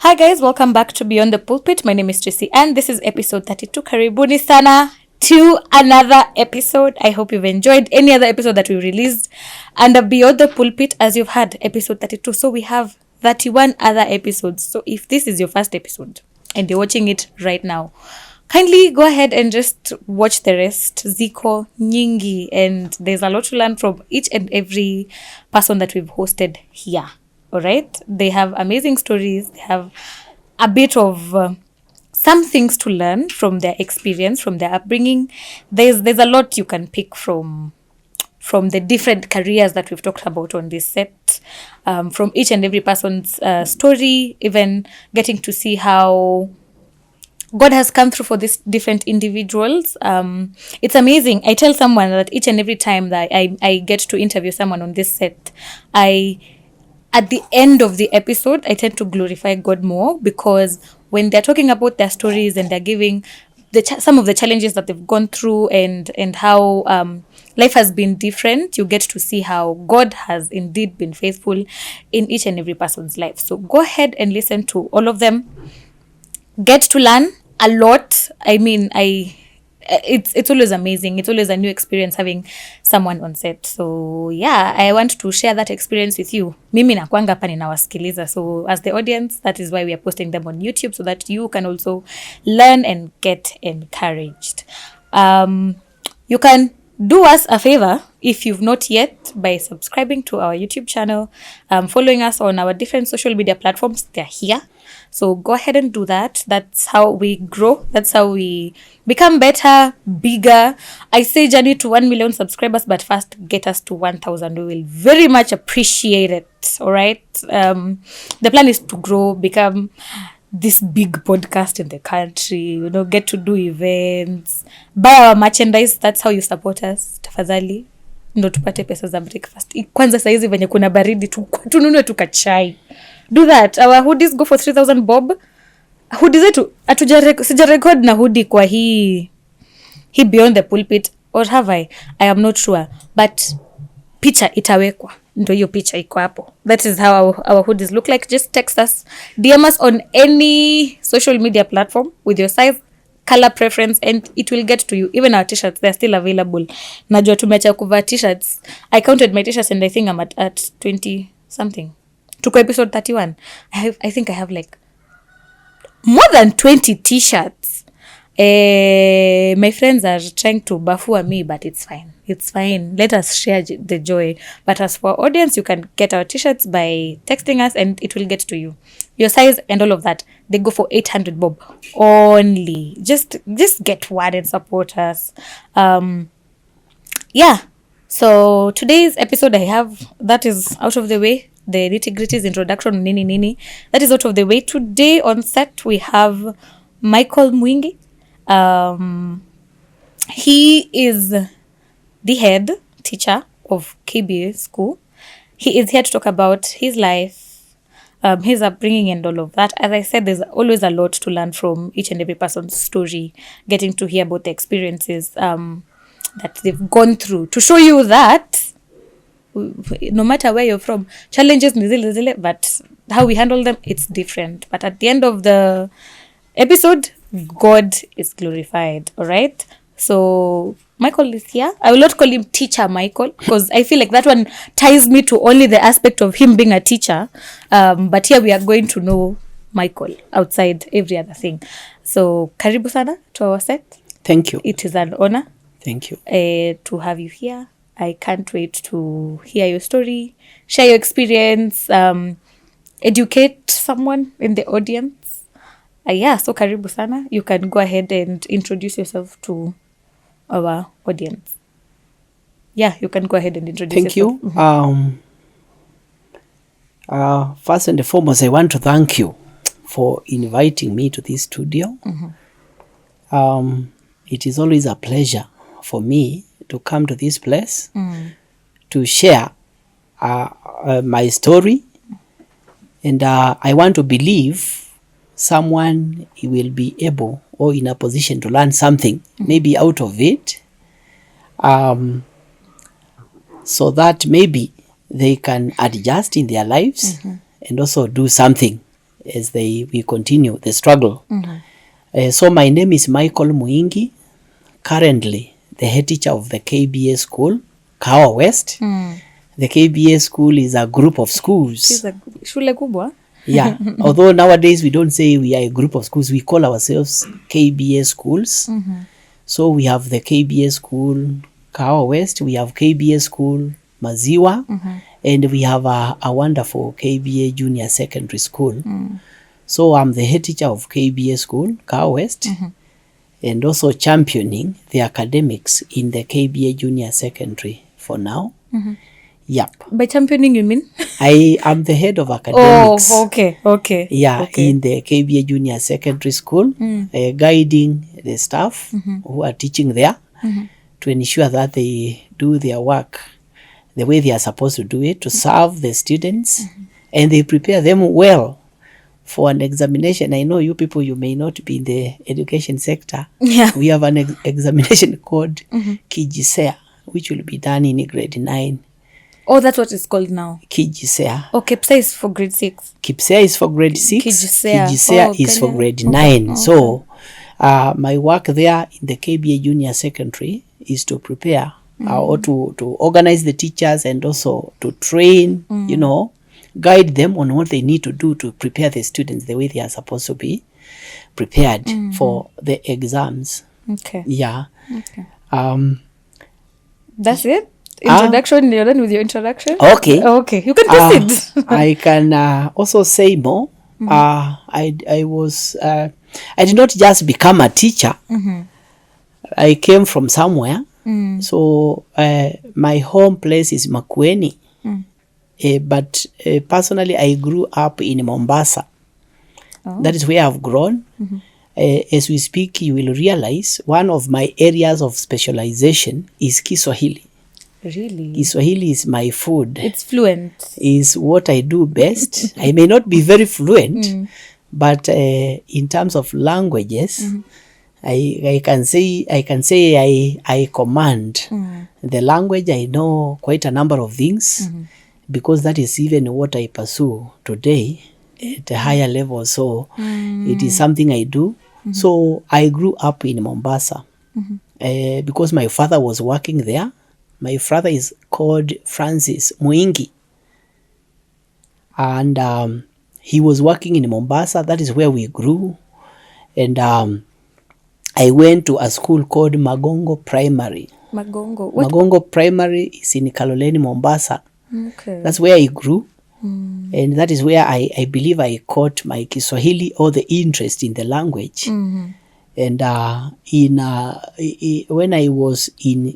Hi guys, welcome back to Beyond the Pulpit. My name is Tracy and this is episode 32. Karibuni sana to another episode. I hope you've enjoyed any other episode that we released under Beyond the Pulpit, as you've had episode 32. So we have 31 other episodes. So if this is your first episode and you're watching it right now, kindly go ahead and just watch the rest. Ziko nyingi, and there's a lot to learn from each and every person that we've hosted here. All right, they have amazing stories. They have a bit of some things to learn from their experience, from their upbringing. There's a lot you can pick from the different careers that we've talked about on this set, from each and every person's story, even getting to see how God has come through for these different individuals. It's amazing. I tell someone that each and every time that I get to interview someone on this set, at the end of the episode, I tend to glorify God more, because when they're talking about their stories and they're giving some of the challenges that they've gone through and how life has been different, you get to see how God has indeed been faithful in each and every person's life. So go ahead and listen to all of them. Get to learn a lot. I mean, it's always amazing. It's always a new experience having someone on set. So yeah, I want to share that experience with you. Mimi nakuanga hapa ninawasikiliza. So as the audience, that is why we are posting them on YouTube, so that you can also learn and get encouraged. You can do us a favor if you've not yet, by subscribing to our YouTube channel, following us on our different social media platforms. They're here. So go ahead and do that. That's how we grow. That's how we become better, bigger. I say journey to 1 million subscribers, but first get us to 1,000. We will very much appreciate it. All right. The plan is to grow, become this big podcast in the country, get to do events, buy our merchandise. That's how you support us. Tafadhali ndo tupate pesa za breakfast. Kwanza saizi venye kuna baridi tununue tukachai. Do that. Our hoodies go for 3,000 bob. Hoodies zetu sija record na hoodie kwa hii Beyond the Pulpit, or have I am not sure, but picha itawekwa, ndo hiyo picha iko hapo. That is how our hoodies look like. Just text us, DM us on any social media platform with your size, color preference, and it will get to you. Even our t-shirts, they're still available. Najua tumeacha kuvaa t-shirts. I counted my t-shirts and I think I'm at 20 something. Tuko episode 31. I think I have like more than 20 t-shirts. My friends are trying to bafua me, but it's fine. It's fine. Let us share the joy. But as for our audience, you can get our t-shirts by texting us and it will get to you. Your size and all of that, they go for 800 bob only. Just get one and support us. Yeah. So today's episode that is out of the way. The nitty-gritties, introduction, nini. That is out of the way. Today on set, we have Michael Mwingi. He is the head teacher of KBA School. He is here to talk about his life, his upbringing and all of that. As I said, there's always a lot to learn from each and every person's story, getting to hear about the experiences that they've gone through, to show you that no matter where you're from, challenges ni zile, but how we handle them, it's different. But at the end of the episode, God is glorified. All right. So Michael is here. I will not call him Teacher Michael, because I feel like that one ties me to only the aspect of him being a teacher. But here we are going to know Michael outside every other thing. So karibu sana to our set. Thank you. It is an honor. Thank you. To have you here. I can't wait to hear your story, share your experience, educate someone in the audience. So karibu sana. You can go ahead and introduce yourself to our audience. Yeah, you can go ahead and introduce yourself. Thank you. Mm-hmm. First and foremost, I want to thank you for inviting me to this studio. Mm-hmm. It is always a pleasure for me to come to this place to share my story, and I want to believe someone will be able or in a position to learn something, maybe out of it, so that maybe they can adjust in their lives and also do something as we continue the struggle. So my name is Michael Mwingi, currently the head teacher of the KBA School, Kawa West. The KBA School is a group of schools. Shule kubwa. Yeah, although nowadays we don't say we are a group of schools, we call ourselves KBA schools. So we have the KBA School, Kawa West, we have KBA School, Maziwa, and we have a wonderful KBA Junior Secondary School. So I'm the head teacher of KBA School, Kawa West, and also championing the academics in the KBA Junior Secondary for now. Yep. By championing, you mean? I am the head of academics. Oh, okay. Yeah, in the KBA Junior Secondary School, guiding the staff who are teaching there to ensure that they do their work the way they are supposed to do it, to serve the students, and they prepare them well for an examination. I know you people, you may not be in the education sector. Yeah. We have an examination called Kijisea, which will be done in grade 9. Oh, that's what it's called now. Kijisea. Oh, KPSEA is for grade 6. KPSEA is for grade 6. Kijisea is for grade 9. So, my work there in the KBA Junior Secondary is to prepare or to organize the teachers and also to train, guide them on what they need to do to prepare the students the way they are supposed to be prepared for the exams. Okay. Yeah. Okay. That's it? Introduction, you're done with your introduction? Okay. Okay, you can proceed. I can also say more. I did not just become a teacher. I came from somewhere. So my home place is Makueni. But personally, I grew up in Mombasa. That is where I've grown. As we speak, you will realize one of my areas of specialization is Kiswahili. Really? Kiswahili is my food. It's fluent. Is what I do best. I may not be very fluent, but in terms of languages, I can say I command the language. I know quite a number of things because that is even what I pursue today at a higher level. So it is something I do. So I grew up in Mombasa because my father was working there. My father is called Francis Mwingi, and he was working in Mombasa. That is where we grew. And I went to a school called Magongo Primary. Magongo? What? Magongo Primary is in Kaloleni, Mombasa. Okay. That's where I grew. And that is where I believe I caught my Kiswahili or the interest in the language. And when I was in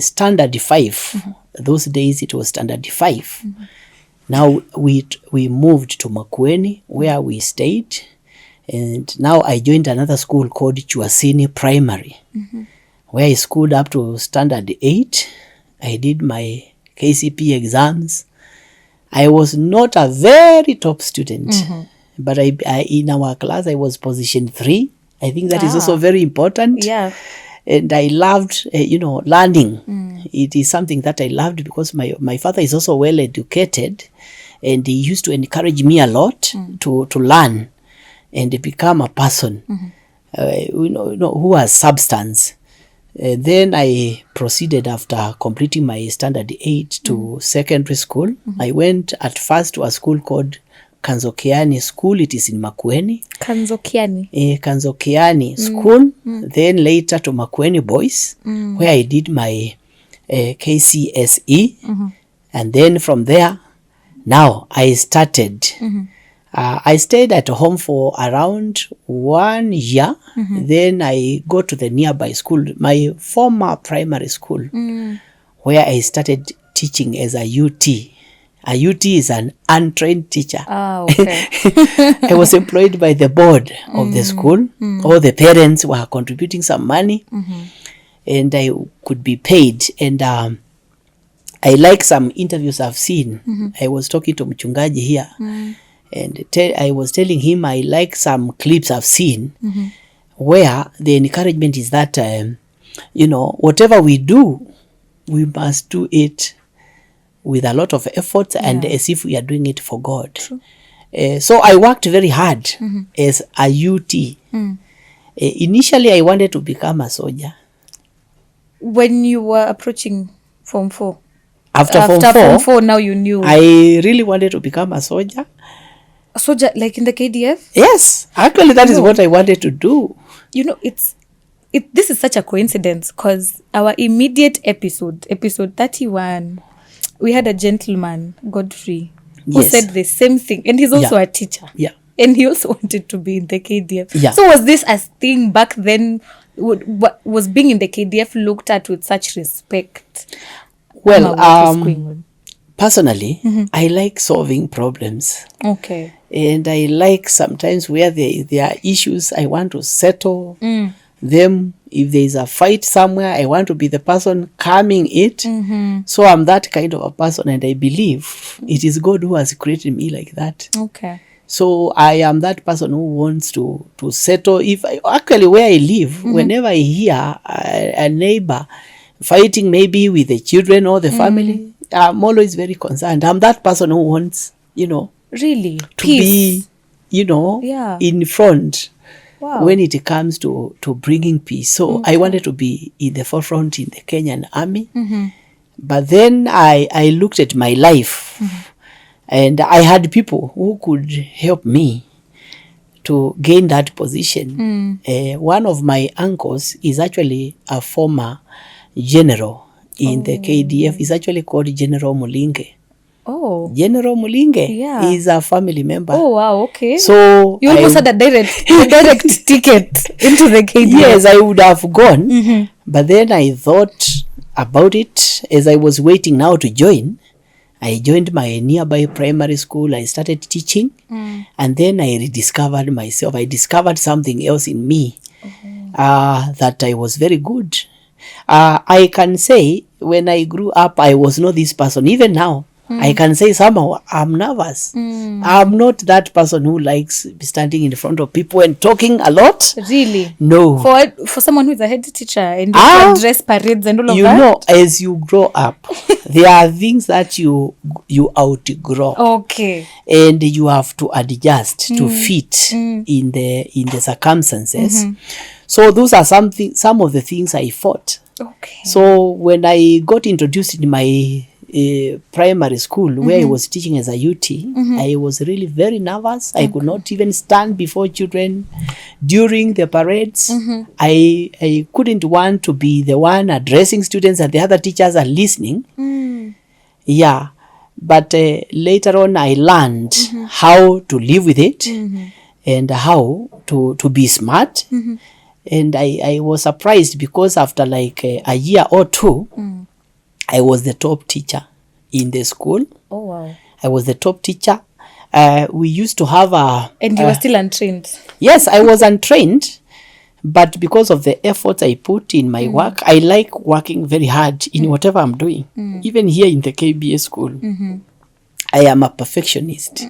standard 5, those days it was standard 5. Now we moved to Makueni where we stayed. And now I joined another school called Chuasini Primary, where I schooled up to standard 8. I did my KCP exams. I was not a very top student, but I in our class I was position 3. I think that is also very important. Yeah. And I loved, learning. It is something that I loved because my father is also well educated, and he used to encourage me a lot to learn and become a person, who has substance. Then I proceeded after completing my standard 8 to secondary school. I went at first to a school called Kanzokiani School. It is in Makueni. Kanzokiani School. Then later to Makueni Boys, where I did my KCSE. And then from there, now I started. I stayed at home for around 1 year. Then I go to the nearby school, my former primary school, where I started teaching as a UT. A UT is an untrained teacher. Okay. I was employed by the board of the school. All the parents were contributing some money, and I could be paid. And I like some interviews I've seen. I was talking to Mchungaji here, and I was telling him I like some clips I've seen where the encouragement is that, whatever we do, we must do it with a lot of effort and as if we are doing it for God. True. So I worked very hard as a UT. Initially, I wanted to become a soldier. When you were approaching Form 4? After Form Form 4, 4, now you knew. I really wanted to become a soldier. A soldier, like in the KDF? Yes, actually that is what I wanted to do. You know, this is such a coincidence, because our immediate episode 31, we had a gentleman, Godfrey, who Yes. said the same thing. And he's also Yeah. a teacher. Yeah. And he also wanted to be in the KDF. Yeah. So was this a thing back then? Was being in the KDF looked at with such respect? Well, What was going on? personally, I like solving problems. Okay. And I like sometimes where there are issues, I want to settle them. If there is a fight somewhere, I want to be the person calming it. So I'm that kind of a person, and I believe it is God who has created me like that. Okay. So I am that person who wants to settle. Actually where I live, whenever I hear a neighbor fighting maybe with the children or the family, I'm always very concerned. I'm that person who wants, Really? to Peace. be, Yeah. in front Wow. when it comes to bringing peace. So I wanted to be in the forefront in the Kenyan army. But then I looked at my life, and I had people who could help me to gain that position. One of my uncles is actually a former general in the KDF. He's actually called General Mulinge. Oh. General Mulinge Yeah. is a family member. Oh, wow. Okay. So You almost had a direct ticket into the KDF. yes, I would have gone, but then I thought about it as I was waiting now to join. I joined my nearby primary school. I started teaching, and then I rediscovered myself. I discovered something else in me that I was very good. I can say when I grew up, I was not this person. Even now, I can say somehow I'm nervous. I'm not that person who likes standing in front of people and talking a lot. Really? No. For someone who is a head teacher and you have to dress parades and all of that? As you grow up, there are things that you outgrow. Okay. And you have to adjust to fit in the circumstances. So those are some of the things I fought. Okay. So when I got introduced in my primary school where I was teaching as a UT, I was really very nervous. I could not even stand before children during the parades. I couldn't want to be the one addressing students and the other teachers are listening. Yeah. But later on I learned how to live with it and how to be smart. And I was surprised because after like a year or two, I was the top teacher in the school. Oh, wow. I was the top teacher. We used to have And you were still untrained? Yes, I was untrained. But because of the efforts I put in my work, I like working very hard in whatever I'm doing. Even here in the KBA school, I am a perfectionist.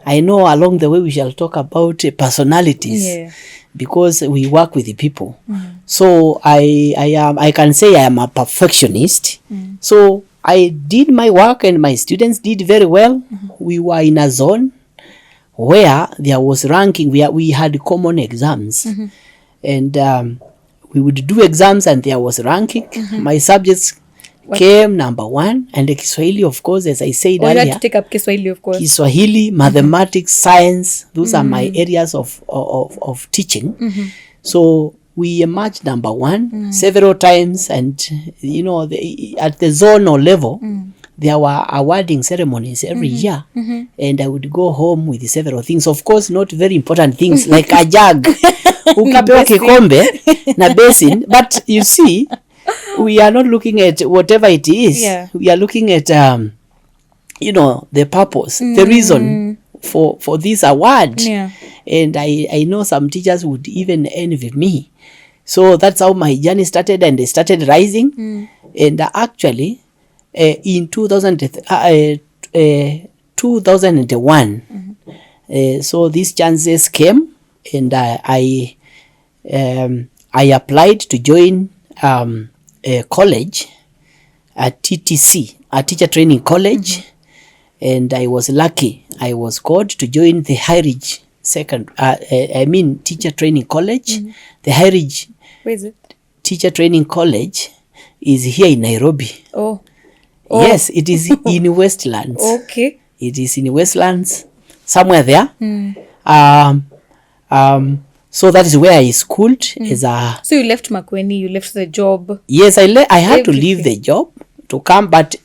I know along the way we shall talk about personalities because we work with the people. So I can say I am a perfectionist. So I did my work and my students did very well. We were in a zone where there was ranking. We had common exams. And we would do exams and there was ranking. My subjects came number 1, and the Kiswahili, of course, as I said earlier. You had to take up Kiswahili, of course. Kiswahili, mathematics, science, those are my areas of teaching. So we emerged number 1 several times, and at the zonal level, there were awarding ceremonies every year, and I would go home with several things. Of course, not very important things like a jug, ukapewa kikombe na basin, but you see, we are not looking at whatever it is. We are looking at the purpose, the reason for this award. And I know some teachers would even envy me. So that's how my journey started, and they started rising. And actually in 2001, so these chances came, and I applied to join a college, a TTC, a teacher training college. And I was lucky. I was called to join the High Ridge Teacher Training College. The High Ridge Where is it? Teacher Training College is here in Nairobi. Oh. Yes, it is in Westlands. Okay. It is in Westlands, somewhere there. So that is where I schooled as a... So you left Makueni, you left the job. Yes, I had to Everything. leave the job to come, but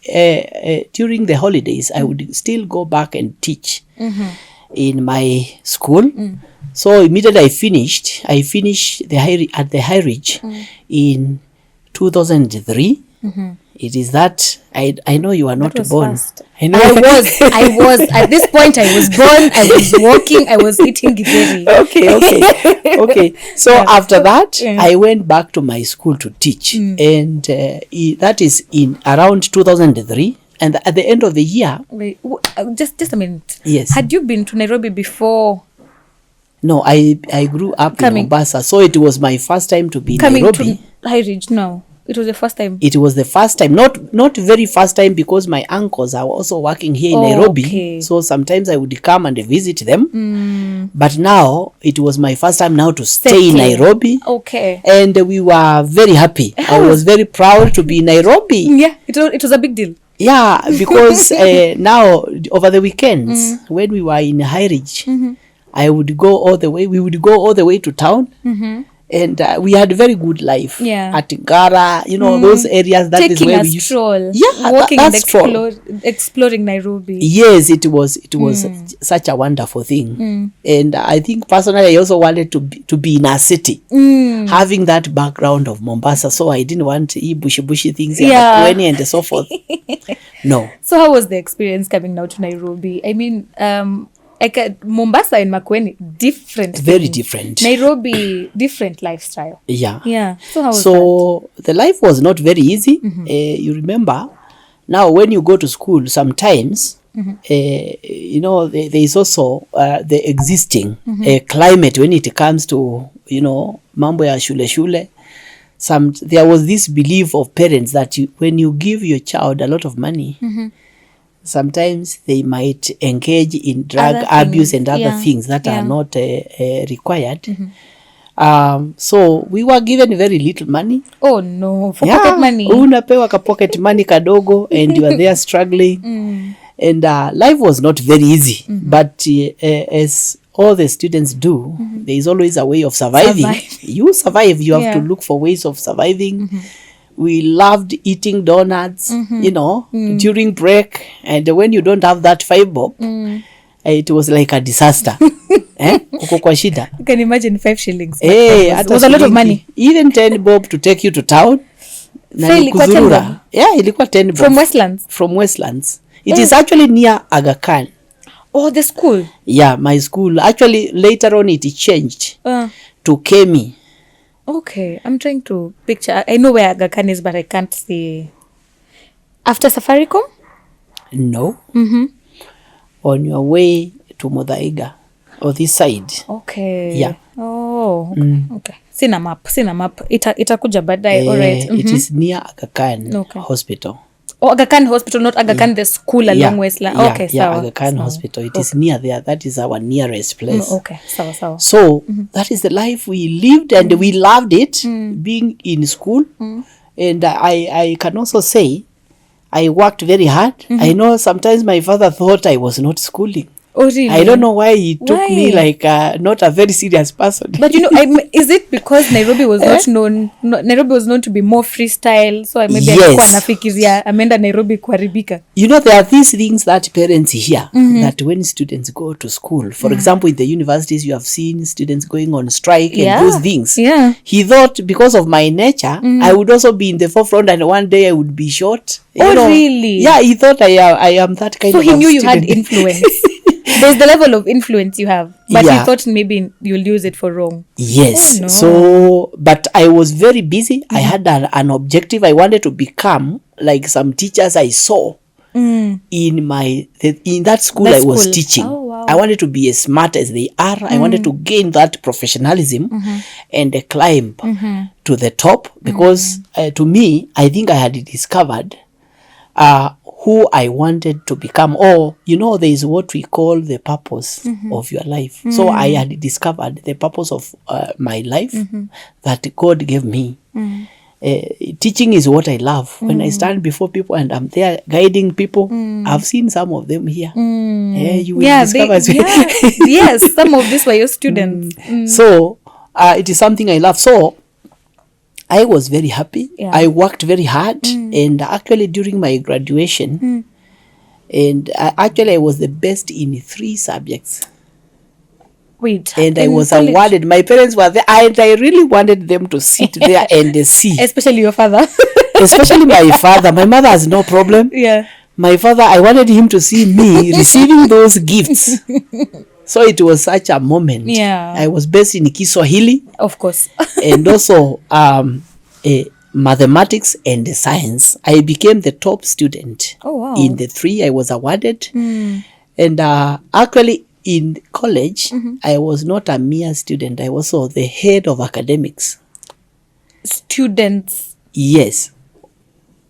during the holidays, I would still go back and teach in my school. So immediately I finished at the High Ridge in 2003. It is that I know you are not born. Fast. I know I was at this point. I was born. I was walking. I was eating githeri. Okay. So after that, Yeah. I went back to my school to teach, and that is in around 2003. And at the end of the year, Wait, just a minute. Yes. Had you been to Nairobi before no, I grew up in Mombasa, so it was my first time to be in coming Nairobi. to High Ridge? No, it was the first time. It was the first time, not very first time, because my uncles are also working here in Nairobi. Okay. So sometimes I would come and visit them. But now it was my first time now to stay in Nairobi. Okay. And we were very happy. I was very proud to be in Nairobi. Yeah, it was a big deal. Yeah, because now over the weekends when we were in High Ridge, we would go all the way to town. And we had a very good life. Yeah. At Ngara, those areas. That Taking is where a we used. stroll. Yeah, walking and that's stroll. exploring Nairobi. Yes, it was such a wonderful thing. And I think personally I also wanted to be in a city, having that background of Mombasa, so I didn't want bushy things and so forth. No. So how was the experience coming now to Nairobi? I mean, Mombasa and Makueni, different. Very things. different. Nairobi, different lifestyle. Yeah. So how was that? The life was not very easy. You remember, now when you go to school, sometimes, there is also the existing climate when it comes to, mambo ya shule. There was this belief of parents that when you give your child a lot of money, sometimes they might engage in drug abuse and other things that are not required. So we were given very little money. Oh no, for pocket money. Unapewa ka pocket money kadogo and you are there struggling. And life was not very easy. But as all the students do, there is always a way of surviving. You survive, you have to look for ways of surviving. We loved eating donuts, during break. And when you don't have that 5 bob, it was like a disaster. Uko kwa shida. You can imagine 5 shillings. It was a lot of money. Even 10 bob to take you to town. So ilikuwa 10 bob? Yeah, ilikuwa 10 bob. From Westlands? From Westlands. It is actually near Aga Khan. Oh, the school? Yeah, my school. Actually, later on it changed to Kemi. Okay, I'm trying to picture. I know where Aga Khan is, but I can't see. After Safaricom? No. On your way to Muthaiga, or this side. Okay. Yeah. Oh, okay. Sina map. Itakuja baadaye. All right. It is near Aga Khan Hospital. Oh, Aga Khan Hospital, not Aga Khan the school along Westland. Okay, sawa. Aga Khan Hospital. It is near there. That is our nearest place. Okay, sawa. So that is the life we lived, and we loved it, being in school. And I can also say I worked very hard. I know sometimes my father thought I was not schooling. Oh, really? I don't know why he took me like not a very serious person. But is it because Nairobi was not known? Nairobi was known to be more freestyle, so maybe alikuwa nafikiria ameenda Nairobi kuharibika. There are these things that parents hear that when students go to school, for example, in the universities, you have seen students going on strike and those things. Yeah. He thought because of my nature, I would also be in the forefront, and one day I would be shot. Really? Yeah, he thought I am that kind of. So he knew student. You had influence. There's the level of influence you have, but he thought maybe you'll use it for wrong. Yes. Oh, no. So, but I was very busy. I had an objective. I wanted to become like some teachers I saw in that school I was teaching. Oh, wow. I wanted to be as smart as they are. I wanted to gain that professionalism and climb to the top, because to me, I think I had discovered who I wanted to become. Or, there is what we call the purpose of your life. So I had discovered the purpose of my life that God gave me. Teaching is what I love. When I stand before people and I'm there guiding people, I've seen some of them here. You will discover. Yes, some of these were your students. So it is something I love. So I was very happy. I worked very hard, and actually during my graduation, and I was the best in 3 subjects. Wait, and I was awarded. My parents were there, and I really wanted them to sit there and see. Especially your father. Especially my father. My mother has no problem. Yeah. My father, I wanted him to see me receiving those gifts. So it was such a moment. Yeah. I was based in Kiswahili. Of course. And also mathematics and science. I became the top student. Oh, wow. In the 3 I was awarded. And actually, in college, I was not a mere student. I was also the head of academics. Students. Yes.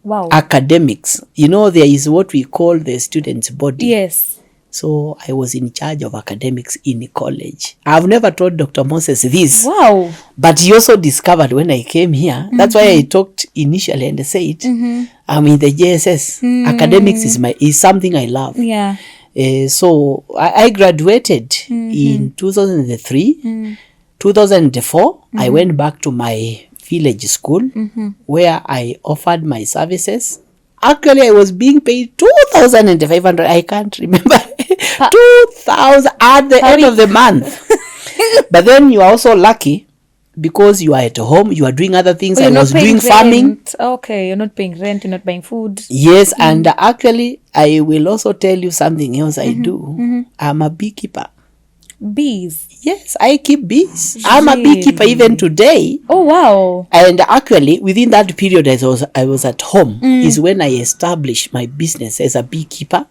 Wow. Academics. There is what we call the student's body. Yes. So I was in charge of academics in college. I've never told Dr. Moses this. Wow. But he also discovered when I came here. That's why I talked initially and said, I'm in the JSS. Academics is something I love. Yeah. So I graduated in 2003. 2004, I went back to my village school where I offered my services. Actually, I was being paid 2,500. I can't remember. 2,000 at the end of the month. But then you are also lucky because you are at home. You are doing other things. I was doing farming. Okay, you're not paying rent. You're not buying food. Yes, and actually, I will also tell you something else I do. I'm a beekeeper. Bees? Yes, I keep bees. I'm a beekeeper even today. Oh, wow. And actually, within that period I was at home is when I established my business as a beekeeper.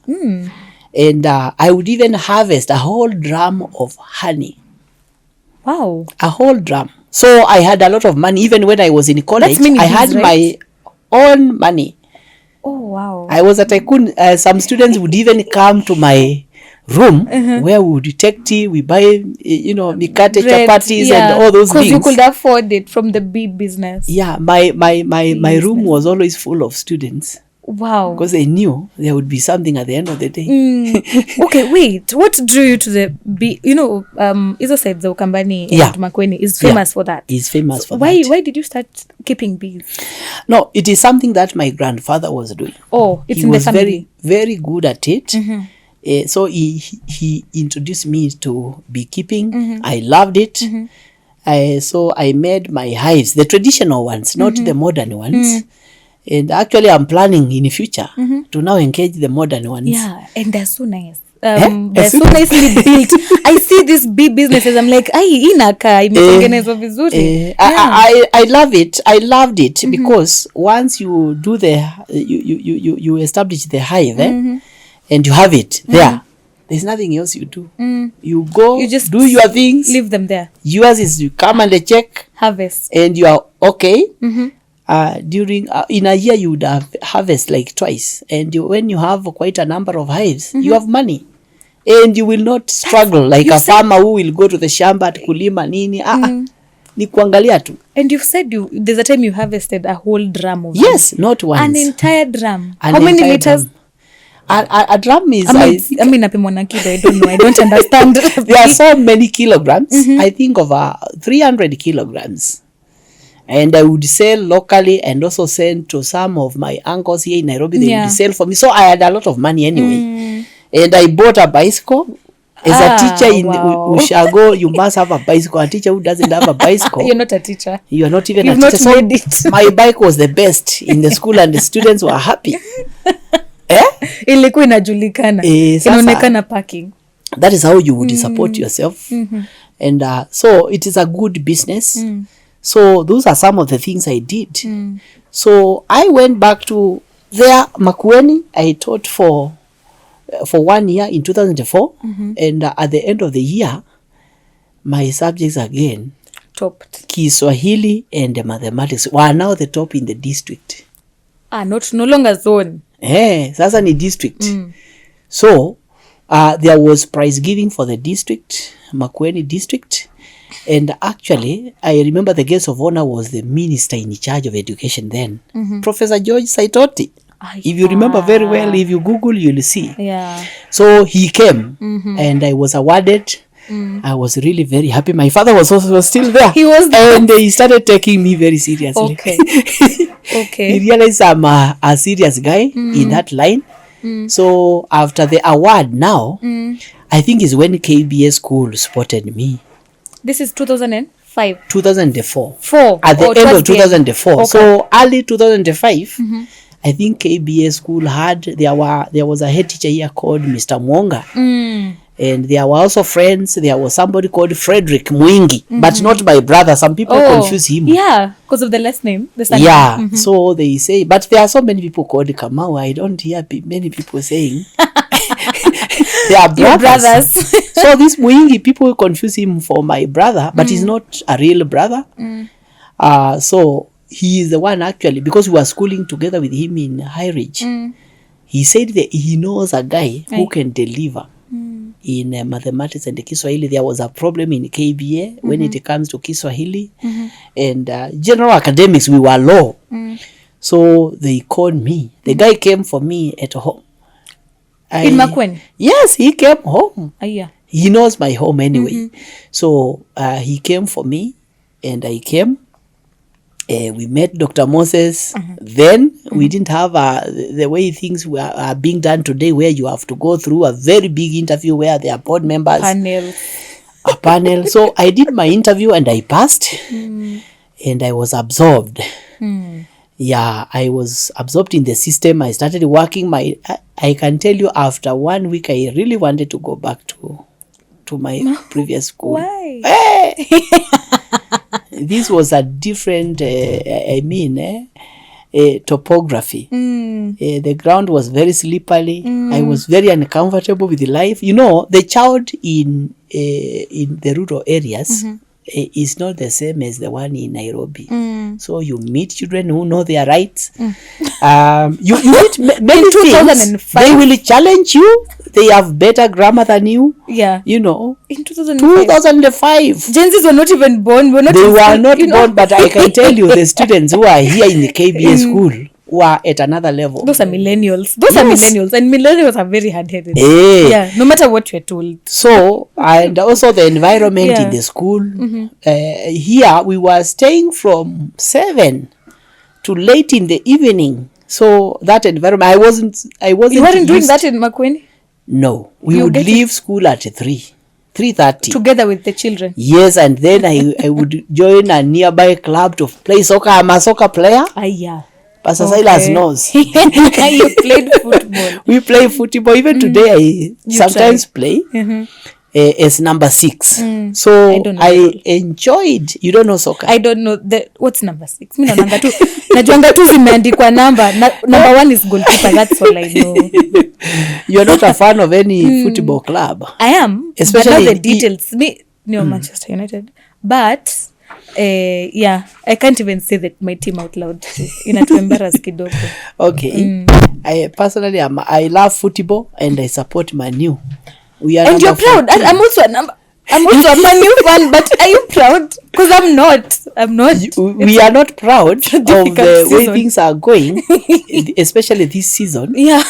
And I would even harvest a whole drum of honey. Wow. A whole drum. So I had a lot of money. Even when I was in college, I had my own money. Oh, wow. I was a tycoon. Some students would even come to my room where we would take tea, we buy, mikate, chapatis, and all those things. Because you could afford it from the bee business. Yeah, my room was always full of students. Wow. Because they knew there would be something at the end of the day. Okay, wait. What drew you to the bee? Izo said the Ukambani and Makueni is famous for that. He's famous for that. Why did you start keeping bees? No, it is something that my grandfather was doing. Oh, it's he in was the family. very, very good at it. So he introduced me to beekeeping. I loved it. So I made my hives, the traditional ones, not the modern ones. And actually, I'm planning in the future to now engage the modern ones. Yeah, and they're so nice. They're so nicely built. I see these bee businesses. I'm like, inaka imetengenezwa vizuri. I love it. I loved it because once you do you establish the hive, and you have it there. There's nothing else you do. You go, you just do your things. Leave them there. Yours is you come and check. Harvest. And you are okay. During in a year you would have harvest like twice. And when you have quite a number of hives, you have money. And you will not struggle like a farmer who will go to the shamba at kulima nini. Ni kuangalia tu. And you've said there's a time you harvested a whole drum of Yes, not once. An entire drum. How many liters? A drum is... I mean, I don't know. I don't understand. There are so many kilograms. I think of 300 kilograms. And I would sell locally and also send to some of my uncles here in Nairobi. They would sell for me. So I had a lot of money anyway. And I bought a bicycle. As a teacher in Ushago, you must have a bicycle. A teacher who doesn't have a bicycle. You're not a teacher. You are not even You've a teacher. Not made it. My bike was the best in the school and the students were happy. Ilikuwa inajulikana. Inaonekana parking. That is how you would support yourself. And so it is a good business. So those are some of the things I did. So I went back to there, Makueni. I taught for 1 year in 2004. And at the end of the year, my subjects again, topped. Kiswahili and mathematics were now the top in the district. No longer zone. Sasa ni district. So there was prize giving for the district, Makueni district, and actually I remember the guest of honor was the minister in charge of education then, Professor George Saitoti. If you remember very well, if you Google, you'll see. Yeah. So he came and I was awarded. I was really very happy. My father was also still there. He was there. And he started taking me very seriously. Okay. He realized I'm a serious guy in that line. So after the award now, I think is when KBA School spotted me. This is 2005. 2004. At the end of 2004. Okay. So early 2005, I think KBA School there was a head teacher here called Mr. Mwonga. And there were also friends. There was somebody called Frederick Mwingi, but not my brother. Some people confuse him. Yeah, because of the last name. So they say, but there are so many people called Kamau. I don't hear many people saying they are brothers. So this Mwingi, people confuse him for my brother, but he's not a real brother. So he is the one actually, because we were schooling together with him in High Ridge. He said that he knows a guy who can deliver. In mathematics and Kiswahili. There was a problem in KBA when it comes to Kiswahili and general academics. We were low. So they called me. The guy came for me at home. In Makueni? Yes, he came home. Yeah. He knows my home anyway. So he came for me and I came. We met Dr. Moses. Then we didn't have the way things are being done today, where you have to go through a very big interview where there are board members. A panel. So I did my interview and I passed. And I was absorbed. Yeah, I was absorbed in the system. I started working. I can tell you, after 1 week, I really wanted to go back to my previous school. Why? This was a different, topography. The ground was very slippery. I was very uncomfortable with life. You know, the child in the rural areas is not the same as the one in Nairobi. So you meet children who know their rights. You meet many things. They will challenge you. They have better grammar than you. Yeah. You know. In 2005. Gen Zs were not even born. They were not born, but I can tell you the students who are here in the KBA school were at another level. Those are millennials. And millennials are very hard-headed. Yeah, no matter what you're told. So, and also the environment in the school. Here, we were staying from 7 to late in the evening. So, that environment, I wasn't You weren't doing that in Makueni? No. We would leave school at 3:30. Together with the children? Yes, and then I would join a nearby club to play soccer. I'm a soccer player. Yeah. Pastor Silas knows. You played football. We play football. Even today, I sometimes play as number 6. So I enjoyed. You don't know soccer? I don't know. What's number 6? Mi number 2. Najuanga tu zimeandikwa number. Number 1 is goalkeeper. That's all I know. You're not a fan of any football club? I am. Especially but not the details. Me, Manchester United. But... yeah, I can't even say that my team out loud. Inatuembarrass kidogo. Okay. I personally I love football and I support Manu. We are and you're proud. I'm also a Manu fan, but are you proud? Because I'm not. We are not proud of the way things are going, especially this season. Yeah.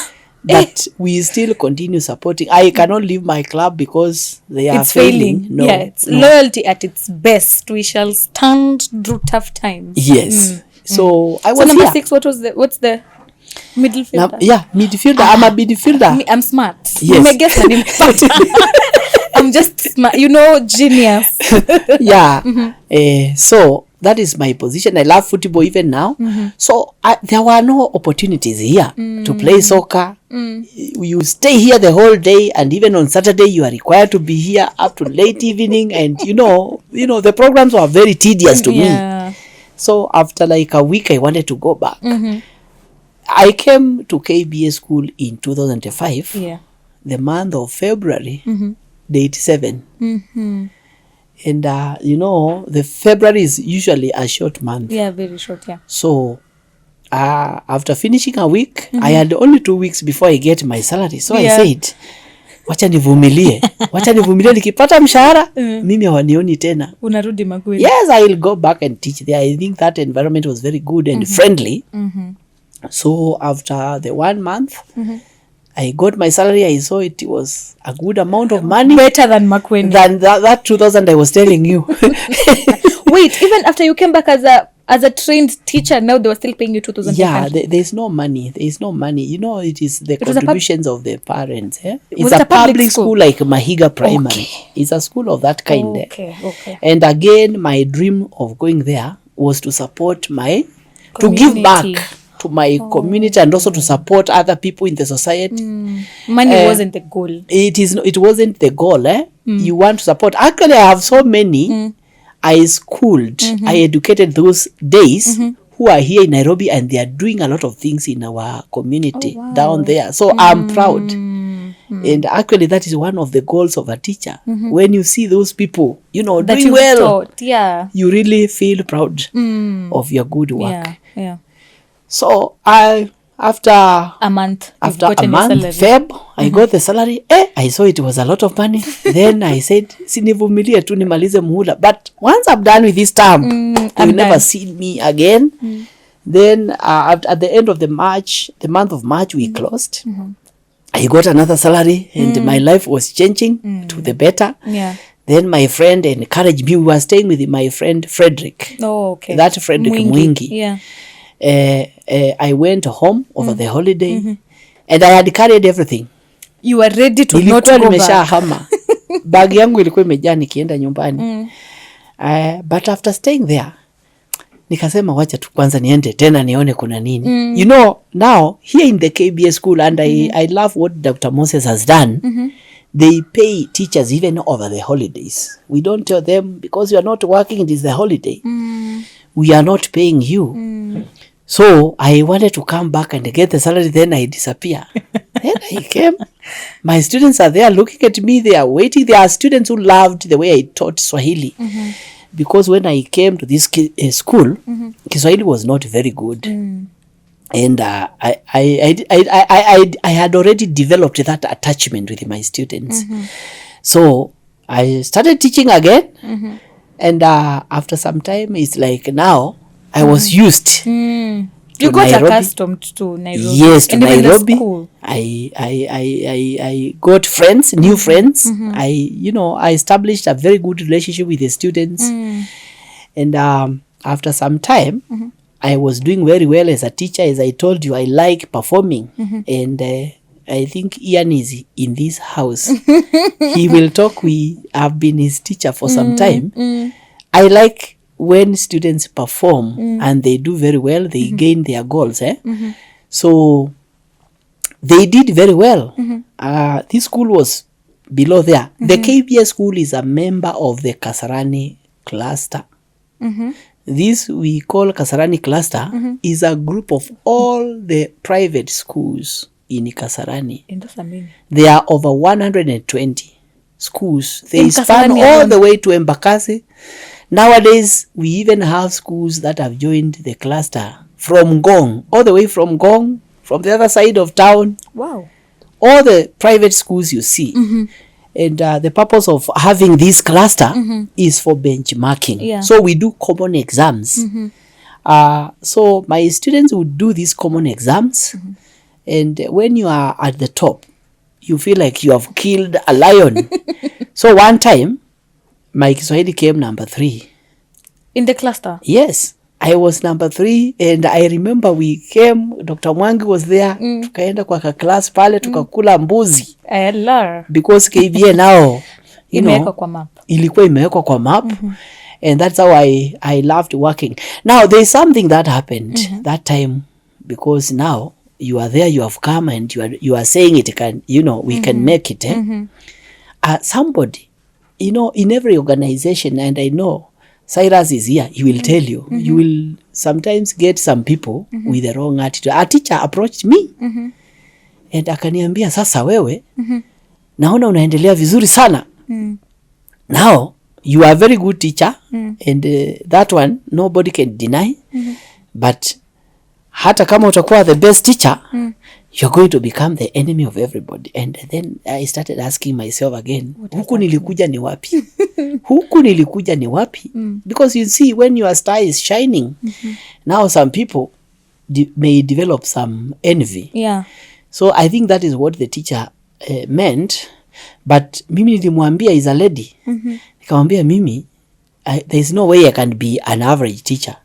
But we still continue supporting. I cannot leave my club because they are failing. No, it's loyalty at its best. We shall stand through tough times. Yes. So I was so number here. 6. What's the middle fielder? Midfielder. I'm a midfielder. I'm smart. Yes. You may guess my name. I'm just smart. Genius. Yeah. So that is my position. I love football even now. So there were no opportunities here to play soccer. You stay here the whole day, and even on Saturday you are required to be here up to late evening. And you know the programs were very tedious to me. So after like a week, I wanted to go back. I came to KBA School in 2005. The month of February, date 7. And the February is usually a short month. Yeah, very short. Yeah. So after finishing a week, I had only 2 weeks before I get my salary. So I said, wacha nivumilie nikipata mshahara mimi hawanioni tena, unarudi Makueni. Yes, I will go back and teach there. I think that environment was very good and friendly. So after the 1 month, I got my salary. I saw it was a good amount of money, better than Makueni, than that 2,000 I was telling you. Wait, even after you came back as a trained teacher, now they were still paying you 2,000? Yeah, there's no money. You know, it is the contributions of the parents. It's a public school like Mahiga Primary. Okay. It's a school of that kind. Okay. And again, my dream of going there was to support community. To give back to my community and also to support other people in the society. Money wasn't the goal. It wasn't the goal. You want to support. Actually, I have so many I schooled, I educated those days who are here in Nairobi, and they are doing a lot of things in our community down there. So I'm proud. And actually that is one of the goals of a teacher. When you see those people, that doing well, you really feel proud of your good work. Yeah. So after a month, Feb, I got the salary. I saw it was a lot of money. Then I said, sinivumilie tu nimalize muhula. But once I'm done with this term, you'll never see me again. Then at the end of the month of March, we closed. I got another salary, and my life was changing to the better. Yeah. Then my friend encouraged me. We were staying with my friend Frederick. Oh, okay. That Frederick Mwingi. Yeah. I went home over the holiday, and I had carried everything. You were ready to not go back. Hama. Bag yangu ilikuwa imejaa nikienda nyumbani. But after staying there, nikasema wacha tu kwanza niende tena nione kuna nini. You know, now here in the KBA School, and I love what Dr. Moses has done. They pay teachers even over the holidays. We don't tell them, because you are not working, it is the holiday. We are not paying you. So I wanted to come back and get the salary, then I disappear. Then I came. My students are there looking at me. They are waiting. There are students who loved the way I taught Swahili. Because when I came to this school, Kiswahili was not very good. And I had already developed that attachment with my students. So I started teaching again. And after some time, it's like now I was used. You got Nairobi. Accustomed to Nairobi. Yes, to Nairobi. I got friends, new friends. I established a very good relationship with the students. And after some time, I was doing very well as a teacher. As I told you, I like performing. And I think Ian is in this house. He will talk. We have been his teacher for some time. I like when students perform and they do very well, they gain their goals. So they did very well. This school was below there. The KBA School is a member of the Kasarani cluster. This we call Kasarani cluster is a group of all the private schools in Kasarani. There are over 120 schools. They span all the way to Embakasi. Nowadays, we even have schools that have joined the cluster from Gong, all the way from Gong, from the other side of town. Wow. All the private schools you see. And the purpose of having this cluster is for benchmarking. Yeah. So we do common exams. So my students would do these common exams. And when you are at the top, you feel like you have killed a lion. So one time, my Kiswahili came number 3. In the cluster? Yes. I was number 3, and I remember we came, Dr. Mwingi was there, tukaenda kwa class pale, tukakula mbuzi. Because KBA now, ilikuwa imewekwa kwa map. And that's how I loved working. Now, there's something that happened that time, because now you are there, you have come, and you are saying it can, we can make it. Somebody, in every organization, and I know Cyrus is here, he will tell you, you will sometimes get some people with the wrong attitude. A teacher approached me, and akaniambia, sasa wewe, naona unaendelea vizuri sana. Now, you are a very good teacher, and that one, nobody can deny. But hata kama utakuwa the best teacher, you're going to become the enemy of everybody. And then I started asking myself again, huku nilikuja ni wapi? Huku nilikuja ni wapi? Because you see, when your star is shining, now some people may develop some envy. Yeah. So I think that is what the teacher meant. But mimi nilimwambia is a lady. Nikamwambia mimi, there is no way I can be an average teacher.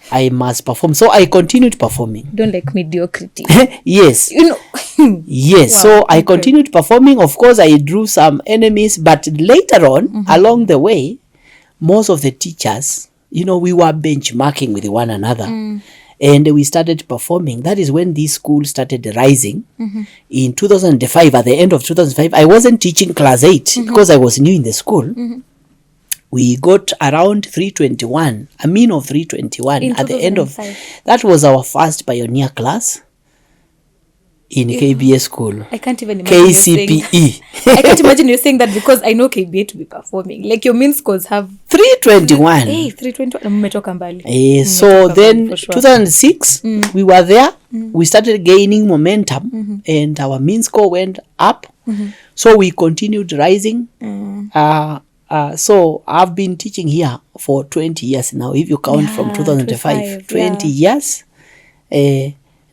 I must perform. So I continued performing. Don't like mediocrity. Yes. You know. Yes. Wow, So I continued performing. Of course, I drew some enemies, but later on, along the way, most of the teachers, we were benchmarking with one another. And we started performing. That is when this school started rising. In 2005, at the end of 2005, I wasn't teaching class 8 because I was new in the school. We got around 321, a mean of 321 at the end of... That was our first pioneer class in KBA School. I can't even imagine KCPE. I can't imagine you saying that because I know KBA to be performing. Like your mean scores have... 321. Hey, 321. Mmetoka mbali. So then, sure. 2006, we were there. We started gaining momentum and our mean score went up. So we continued rising. So I've been teaching here for 20 years now. If you count from 2005, 20 years.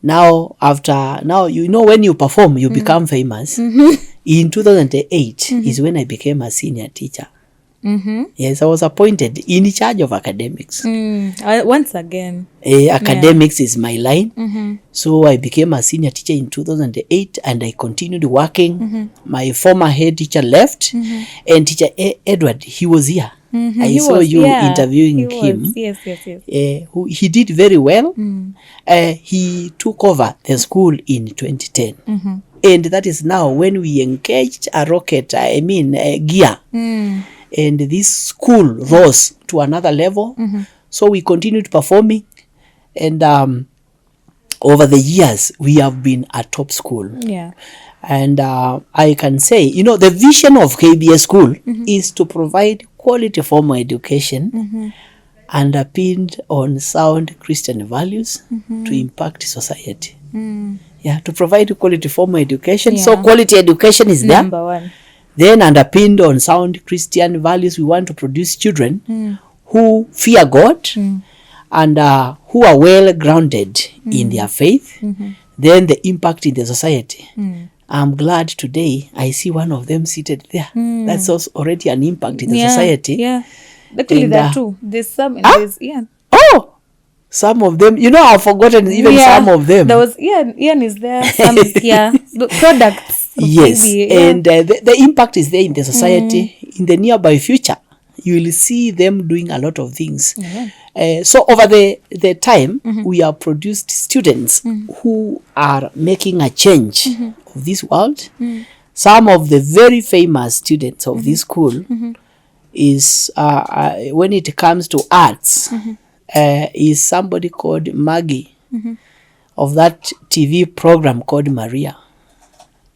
Now, when you perform, you become famous. In 2008 is when I became a senior teacher. Yes, I was appointed in charge of academics. Once again. Academics is my line. So I became a senior teacher in 2008 and I continued working. My former head teacher left and teacher Edward, he was here. I saw you interviewing him. Yes. He did very well. He took over the school in 2010. And that is now when we engaged a rocket, gear. And this school rose to another level. So we continued performing. And over the years, we have been a top school. Yeah. And I can say, the vision of KBA School is to provide quality formal education underpinned on sound Christian values to impact society. Yeah, to provide quality formal education. Yeah. So quality education is there. Number one. Then underpinned on sound Christian values, we want to produce children who fear God and who are well grounded in their faith. Then the impact in the society. I'm glad today I see one of them seated there. That's also already an impact in the society. Yeah. Actually, that too. There's some. There's, Oh! Some of them, I've forgotten even some of them. There was Ian is there, some is here. The products. Yes, and the impact is there in the society. In the nearby future, you will see them doing a lot of things. So over the time, we have produced students who are making a change of this world. Some of the very famous students of this school is, when it comes to arts, is somebody called Maggie of that TV program called Maria.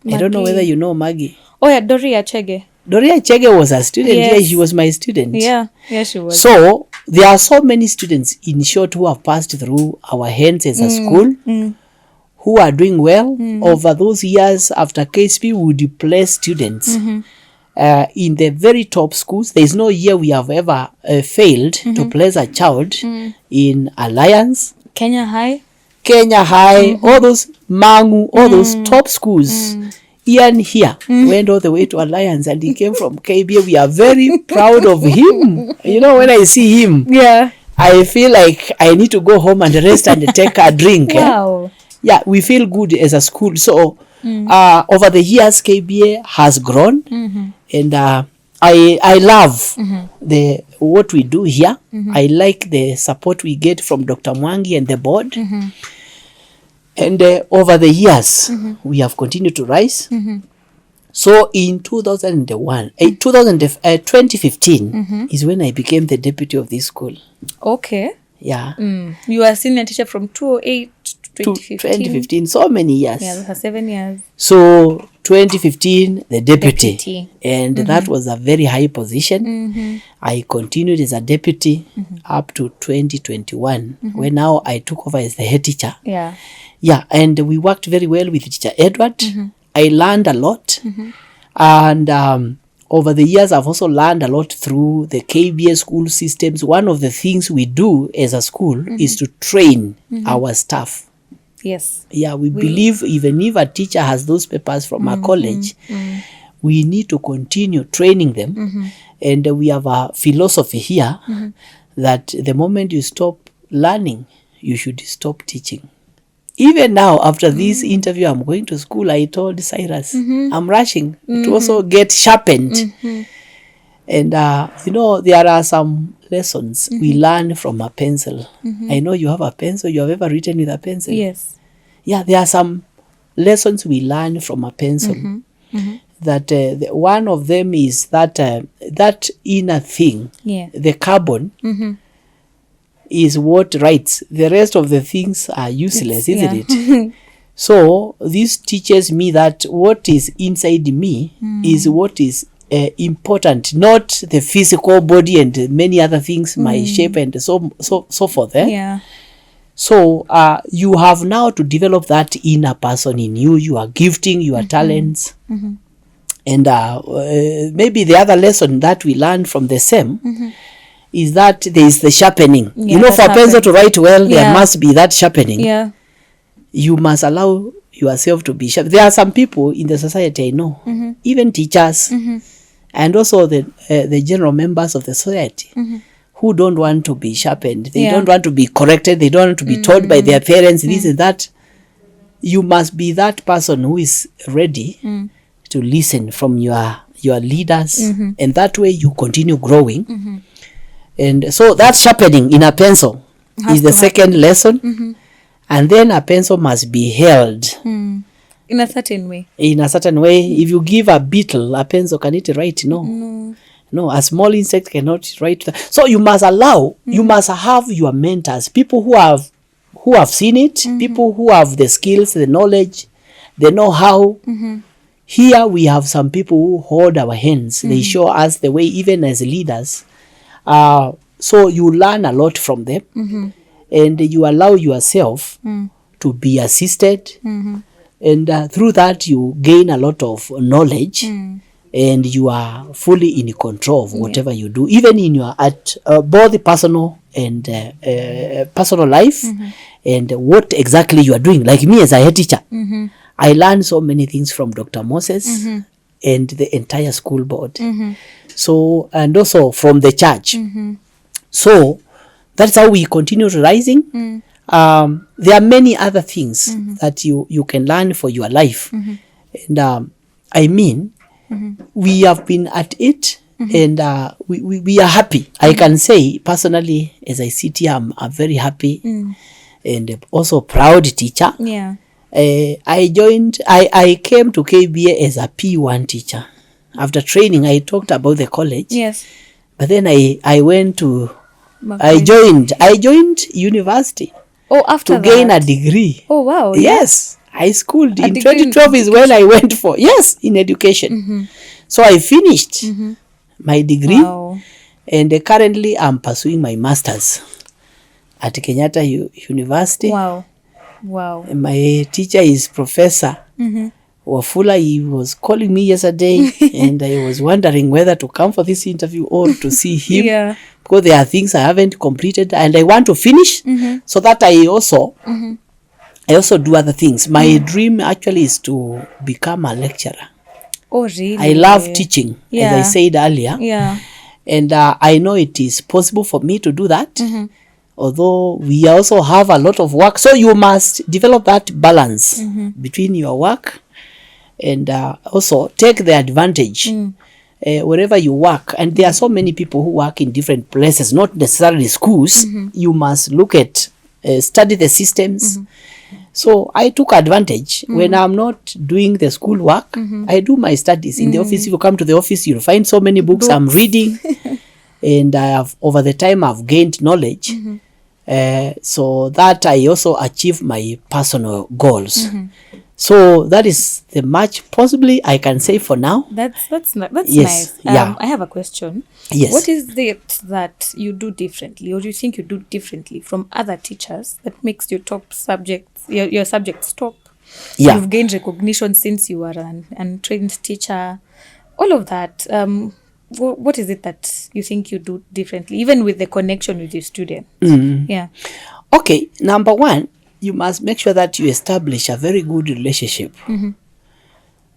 Maggie. I don't know whether you know Maggie. Oh yeah, Doria Chege. Doria Chege was a student. Yes. Yeah, she was my student. Yeah, she was. So there are so many students, in short, who have passed through our hands as a school, who are doing well. Over those years after KSP, we would place students in the very top schools. There is no year we have ever failed to place a child in Alliance, Kenya High, all those Mangu, all those top schools. Ian here went all the way to Alliance and he came from KBA. We are very proud of him. When I see him, I feel like I need to go home and rest and take a drink. Wow. Yeah, we feel good as a school. So over the years, KBA has grown. And I love what we do here. I like the support we get from Dr. Mwingi and the board. And over the years, we have continued to rise. So in 2015 is when I became the deputy of this school. Okay. Yeah. You were a senior teacher from 2008 to 2015. So many years. Yeah, 7 years. So 2015, the deputy. And Mm-hmm. that was a very high position. Mm-hmm. I continued as a deputy up to 2021, when now I took over as the head teacher. Yeah. Yeah, and we worked very well with Teacher Edward. Mm-hmm. I learned a lot. And over the years, I've also learned a lot through the KBA school systems. One of the things we do as a school is to train our staff. Yes. Yeah, we believe even if a teacher has those papers from a college, we need to continue training them. And we have a philosophy here that the moment you stop learning, you should stop teaching. Even now, after this interview, I'm going to school. I told Cyrus, I'm rushing to also get sharpened. And, there are some lessons we learn from a pencil. I know you have a pencil. You have ever written with a pencil? Yes. Yeah, there are some lessons we learn from a pencil. That one of them is that that inner thing, the carbon, is what writes. The rest of the things are useless, isn't it? So this teaches me that what is inside me is what is important, not the physical body and many other things, my shape and so forth. Yeah. So you have now to develop that inner person in you, your gifting, your talents. And maybe the other lesson that we learn from the same is that there is the sharpening. Yeah, for a pencil to write well, there must be that sharpening. Yeah. You must allow yourself to be sharp. There are some people in the society I know, even teachers, and also the general members of the society, who don't want to be sharpened. They don't want to be corrected. They don't want to be told by their parents this and that. You must be that person who is ready to listen from your leaders, and that way you continue growing. And so that sharpening in a pencil is the second lesson. And then a pencil must be held In a certain way. in a certain way. If you give a beetle a pencil, can it write? No, a small insect cannot write that. So you must allow, you must have your mentors, people who have seen it, people who have the skills, the knowledge, the know-how. Here we have some people who hold our hands. They show us the way, even as leaders. So you learn a lot from them, and you allow yourself to be assisted, and through that you gain a lot of knowledge, and you are fully in control of whatever you do, even in your both personal and personal life, and what exactly you are doing. Like me as a head teacher, I learned so many things from Dr. Moses and the entire school board. So, and also from the church. So that's how we continue rising. There are many other things that you can learn for your life. And we have been at it, and we are happy. I can say personally, as I sit here, I'm very happy and also proud teacher. Yeah. I came to KBA as a P1 teacher. After training, I talked about the college. Yes. But then I went to, I joined university. Oh, after to gain a degree. Oh, wow. Yes. I schooled in degree 2012 is when I went for, in education. So I finished my degree. Wow. And currently I'm pursuing my master's at Kenyatta University. Wow. Wow. My teacher is Professor Wafula. He was calling me yesterday and I was wondering whether to come for this interview or to see him. Yeah. Because there are things I haven't completed and I want to finish so that I also do other things. My dream actually is to become a lecturer. Oh, really? I love teaching, Yeah. as I said earlier. Yeah. And I know it is possible for me to do that. Although we also have a lot of work. So you must develop that balance between your work and also take the advantage wherever you work. And there are so many people who work in different places, not necessarily schools. You must look at, study the systems. So I took advantage. When I'm not doing the school work, I do my studies in the office. If you come to the office, you'll find so many books I'm reading. And I have, over the time, I've gained knowledge. So that I also achieve my personal goals. So that is the much possibly I can say for now. That's Yes, nice. yeah. I have a question. Yes. What is it that you do differently, or you think you do differently from other teachers that makes your top subjects, your subjects top? Yeah. You've gained recognition since you are an untrained teacher. All of that. What is it that you think you do differently, even with the connection with your students? Yeah. Okay, number one, you must make sure that you establish a very good relationship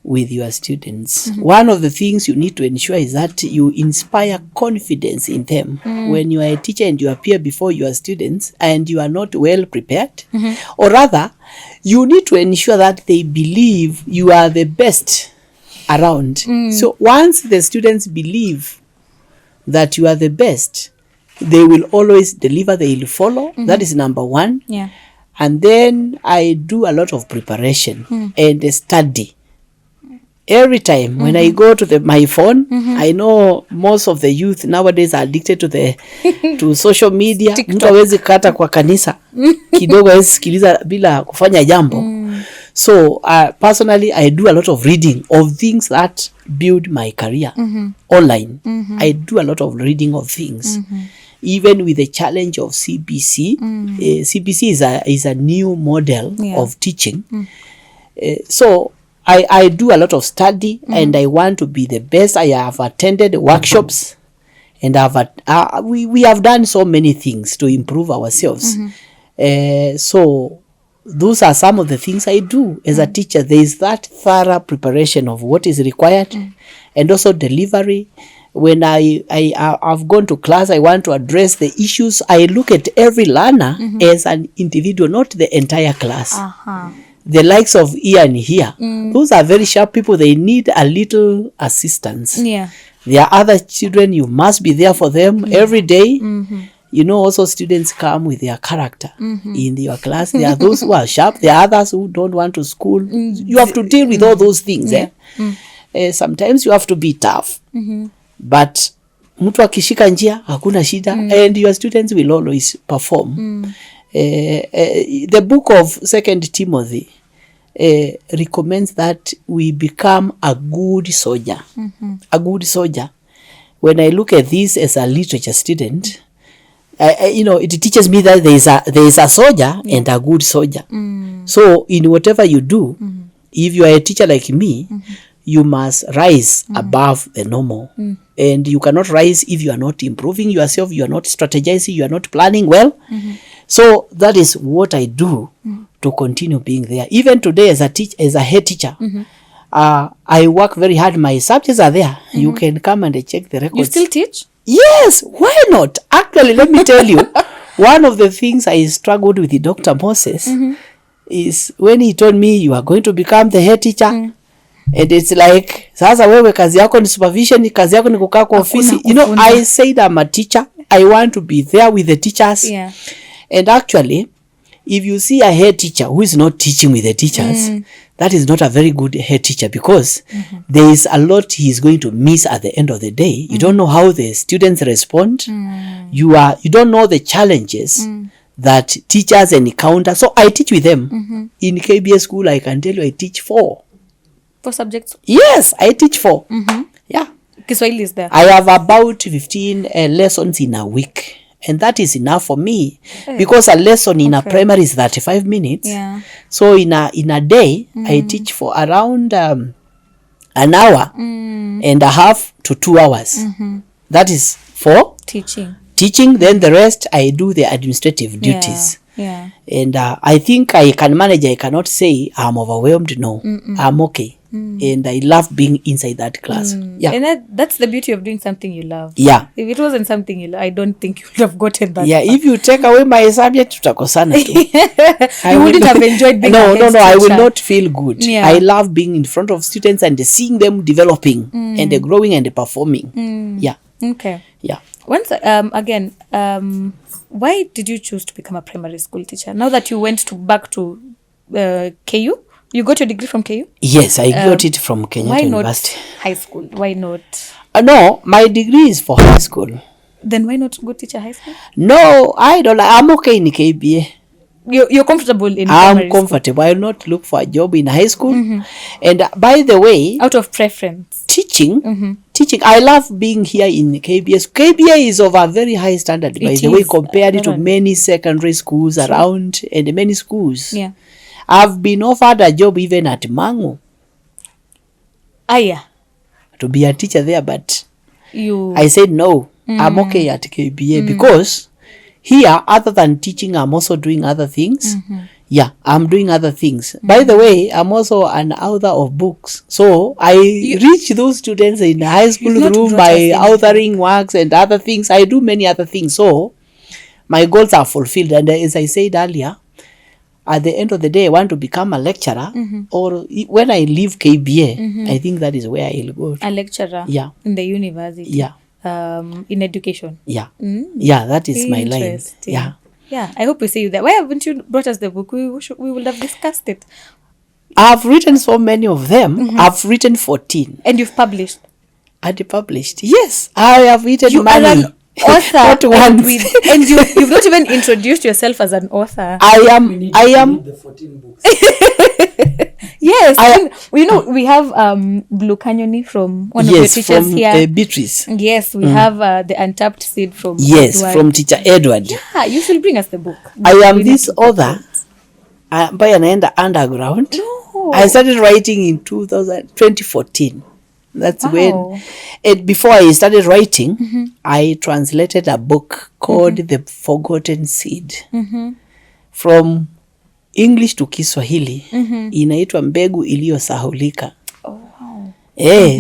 with your students. One of the things you need to ensure is that you inspire confidence in them. When you are a teacher and you appear before your students and you are not well prepared, or rather, you need to ensure that they believe you are the best around. So once the students believe that you are the best, they will always deliver, they will follow. That is number one. Yeah. And then I do a lot of preparation and study. Every time when I go to my phone, I know most of the youth nowadays are addicted to social media. Mtu hawezi kata kwa kanisa kidogo, hawezi sikiliza bila kufanya jambo. So personally, I do a lot of reading of things that build my career online. I do a lot of reading of things. Even with the challenge of CBC, CBC is a new model of teaching. So I do a lot of study and I want to be the best. I have attended workshops and we have done so many things to improve ourselves. So those are some of the things I do as a teacher. There is that thorough preparation of what is required and also delivery. When I've gone to class, I want to address the issues. I look at every learner as an individual, not the entire class. The likes of Ian here, those are very sharp people. They need a little assistance. Yeah. There are other children, you must be there for them every day. You know, also students come with their character in your class. There are those who are sharp. There are others who don't want to school. You have to deal with all those things. Sometimes you have to be tough. But mtu akishika njia hakuna shida, and your students will always perform. The book of 2 Timothy recommends that we become a good soldier. A good soldier. When I look at this as a literature student, it teaches me that there is a soldier and a good soldier. So in whatever you do, if you are a teacher like me, you must rise above the normal. And you cannot rise if you are not improving yourself, you are not strategizing, you are not planning well. So that is what I do to continue being there. Even today as a head teacher, I work very hard. My subjects are there. You can come and check the records. You still teach? Yes, why not? Actually, let me tell you, one of the things I struggled with Dr. Moses is when he told me you are going to become the head teacher. And it's like, sasa wewe kazi yako ni supervision, kazi yako ni kukaa kwa ofisi. You know, I said I'm a teacher. I want to be there with the teachers. Yeah. And actually, if you see a head teacher who is not teaching with the teachers, that is not a very good head teacher, because there is a lot he is going to miss at the end of the day. You don't know how the students respond. You don't know the challenges that teachers encounter. So I teach with them. In KBA School, I can tell you I teach 4 subjects. Yes, I teach 4. Yeah. Kiswahili is there. I have about 15 lessons in a week. And that is enough for me, because a lesson in a primary is 35 minutes. Yeah. So in a day, I teach for around an hour and a half to 2 hours. That is for teaching. Then the rest, I do the administrative duties. Yeah. And I think I can manage. I cannot say I'm overwhelmed. No, I'm okay. And I love being inside that class. Yeah. And that's the beauty of doing something you love. Yeah. If it wasn't something you love, I don't think you would have gotten that. Yeah, if you take away my subject, tutakosana tu. You wouldn't have enjoyed being No, I will not feel good. Yeah. I love being in front of students and seeing them developing and growing and performing. Yeah. Okay. Yeah. Once again, why did you choose to become a primary school teacher? Now that you went back to KU, you got your degree from KU? Yes, I got it from Kenyatta University. Why not high school? Why not? No, my degree is for high school. Then why not go teach a high school? No, I don't. I'm okay in KBA. you're comfortable in primary I'm comfortable. I will not look for a job in high school. And by the way, out of preference. teaching, I love being here in KBA. KBA is of a very high standard, by the way, compared to many secondary schools around and many schools. Yeah. I've been offered a job even at Mangu to be a teacher there, but I said no. I'm okay at KBA because here, other than teaching, I'm also doing other things. Yeah, I'm doing other things. By the way, I'm also an author of books. So I reach those students in high school through my authoring works and other things. I do many other things. So my goals are fulfilled. And as I said earlier, at the end of the day, I want to become a lecturer. Or when I leave KBA, I think that is where I'll go. A lecturer? Yeah. In the university? Yeah. In education? Yeah. Yeah, that is my line. Yeah. Yeah, I hope we see you there. Why haven't you brought us the book? We would have discussed it. I've written so many of them. I've written 14. And you've published? Published. Yes, I have written you many. Are an author. Not once. And you've not even introduced yourself as an author. I am. The 14 books. Yes, we have Blue Canyoni from one of your teachers from, here. Beatrice. Yes, we have the Untapped Seed from Edward. From teacher Edward. Yeah, you should bring us the book. I am this author by an underground. No. I started writing in 2014. That's when. And before I started writing, I translated a book called The Forgotten Seed from English to Kiswahili. Inaitwa Mbegu Iliyosahulika.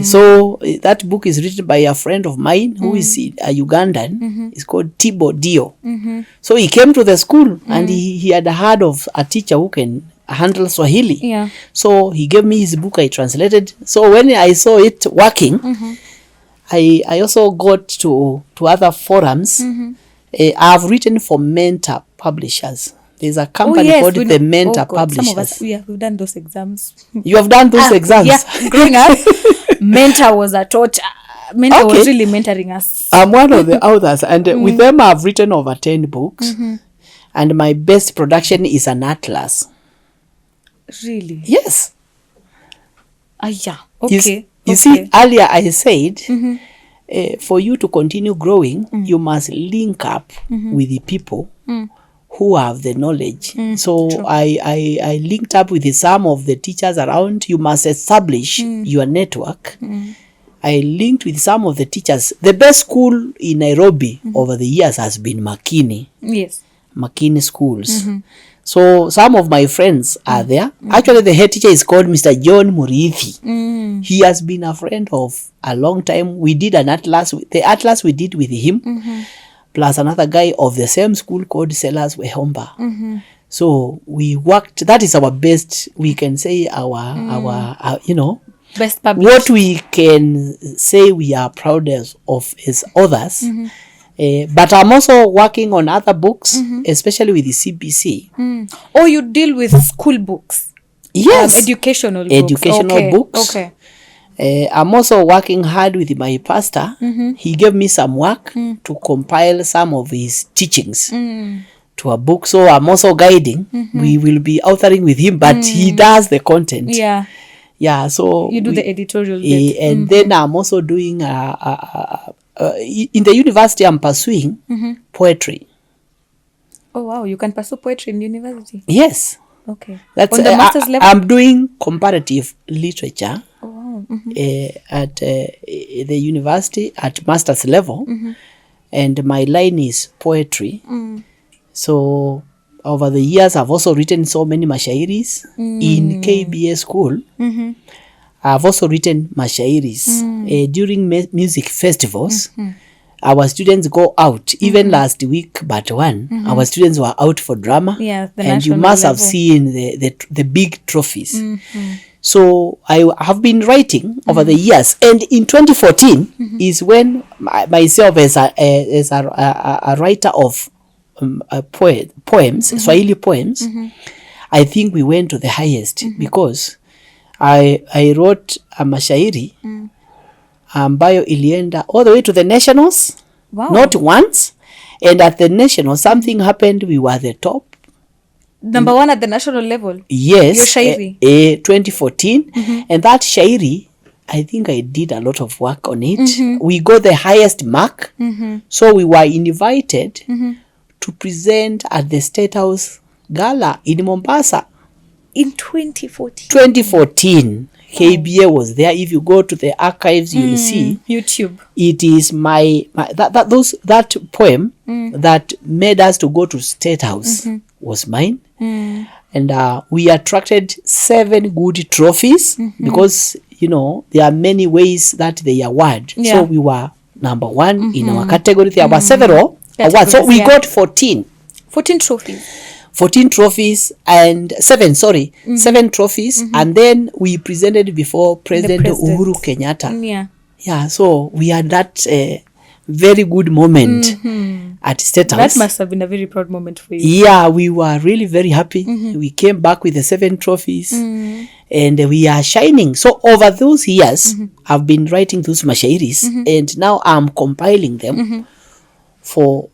So that book is written by a friend of mine who is a Ugandan. It's called Tibo Dio. So he came to the school and he had heard of a teacher who can handle Swahili. Yeah. So he gave me his book. I translated. So when I saw it working, I also got to other forums. I've written for Mentor Publishers. There's a company called the Mentor Publishers. Some of us, we've done those exams. You have done those exams? Yeah, growing up, Mentor was a torture. Mentor was really mentoring us. I'm one of the authors, and with them I've written over 10 books. And my best production is an atlas. Really? Yes. Yeah. Okay. You see, earlier I said, for you to continue growing, you must link up with the people who have the knowledge. So true. I linked up with some of the teachers around. You must establish your network. I linked with some of the teachers. The best school in Nairobi over the years has been Makini. Yes. Makini schools. So some of my friends are there. Actually, the head teacher is called Mr. John Muriithi. He has been a friend of a long time. We did an atlas. The atlas we did with him. Plus another guy of the same school called Sellers Wehomba. So we worked. That is our best. We can say our best published. What we can say we are proud of as others. But I'm also working on other books, especially with the CBC. Oh, you deal with school books? Yes. Educational books. Okay. I'm also working hard with my pastor. He gave me some work to compile some of his teachings to a book. So I'm also guiding. We will be authoring with him, but he does the content. Yeah. Yeah. So you do the editorial bit. And then I'm also doing in the university I'm pursuing poetry. Oh wow, you can pursue poetry in university? Yes. Okay. That's on the master's level? I'm doing comparative literature. Oh wow. At the university at master's level, and my line is poetry. So over the years I've also written so many mashairis in KBA School. I've also written mashairis during music festivals. Our students go out. Even last week, but our students were out for drama. Yeah, and you must have seen the big trophies. So I have been writing over the years, and in 2014 is when myself as a writer of poems, Swahili poems, I think we went to the highest because I wrote a mashairi ambayo ilienda all the way to the nationals. Wow. Not once, and at the nationals something happened. We were the top. number one at the national level. Yes. Your shairi. 2014. And that shairi, I think I did a lot of work on it. We got the highest mark. So we were invited to present at the State House Gala in Mombasa. In 2014. 2014. KBA was there. If you go to the archives, you'll see. YouTube. It is that poem that made us to go to State House was mine. And we attracted 7 good trophies because, there are many ways that they award. Yeah. So we were number 1 in our category. There were several awards. So we got 14. 14 trophies. 14 trophies and 7 trophies. And then we presented before President Uhuru Kenyatta. Yeah, so we had that very good moment at State House. That must have been a very proud moment for you. Yeah, we were really very happy. We came back with the 7 trophies and we are shining. So over those years, I've been writing those mashairis and now I'm compiling them to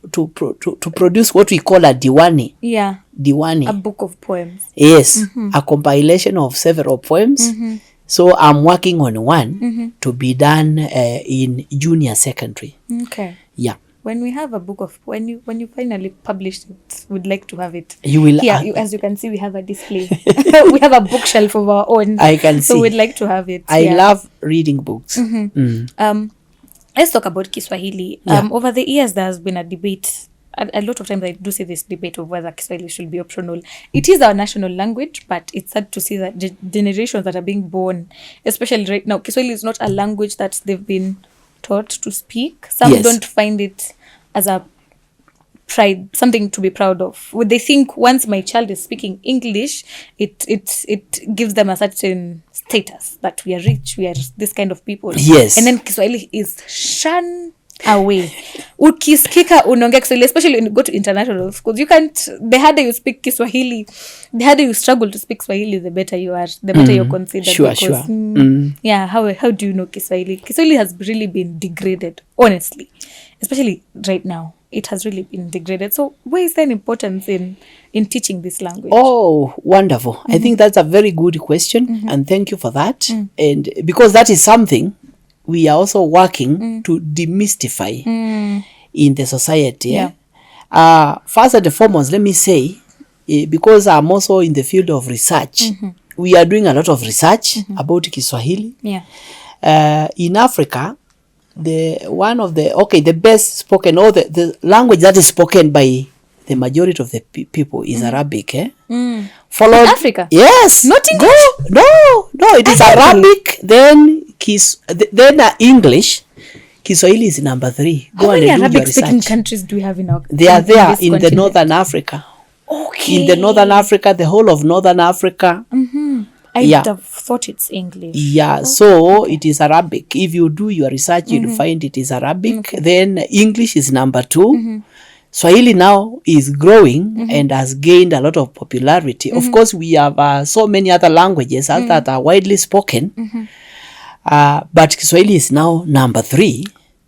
produce what we call a diwani. Yeah. Diwani. A book of poems. Yes, a compilation of several poems. So I'm working on one to be done in junior secondary. Okay. Yeah. When we have a book of when you finally publish it, we'd like to have it. You will. Here, as you can see, we have a display. We have a bookshelf of our own. I can see. So we'd like to have it. I love reading books. Let's talk about Kiswahili. Over the years, there has been a debate. A lot of times I do see this debate of whether Kiswahili should be optional. It is our national language, but it's sad to see that generations that are being born, especially right now, Kiswahili is not a language that they've been taught to speak. Some don't find it as a pride, something to be proud of. Would they think once my child is speaking English, it gives them a certain status that we are rich, we are this kind of people. Yes. And then Kiswahili is shunned away. Ukisikika unaongea Kiswahili, especially when you go to international schools, you can't. The harder you speak Kiswahili, the harder you struggle to speak Swahili, the better you are, the better you're considered. Sure. Yeah, how do you know Kiswahili? Kiswahili has really been degraded, honestly, especially right now. It has really been degraded. So where is there importance in teaching this language? Oh, wonderful. I think that's a very good question. And thank you for that. And because that is something we are also working to demystify in the society. First and foremost, let me say, because I'm also in the field of research, we are doing a lot of research about Kiswahili. In Africa, the best spoken, or the language that is spoken by the majority of the people is Arabic. Followed, in Africa? Yes. Not English? No, it is Arabic, then English. Kiswahili is number 3. How many Arabic-speaking countries do we have in our They are there in continent? the Northern Africa. Okay. In the Northern Africa, the whole of Northern Africa. I would have thought it's English. Yeah, so it is Arabic. If you do your research, you'll find it is Arabic. Then English is number 2. Swahili now is growing and has gained a lot of popularity. Of course, we have so many other languages that are widely spoken. But Kiswahili is now number 3.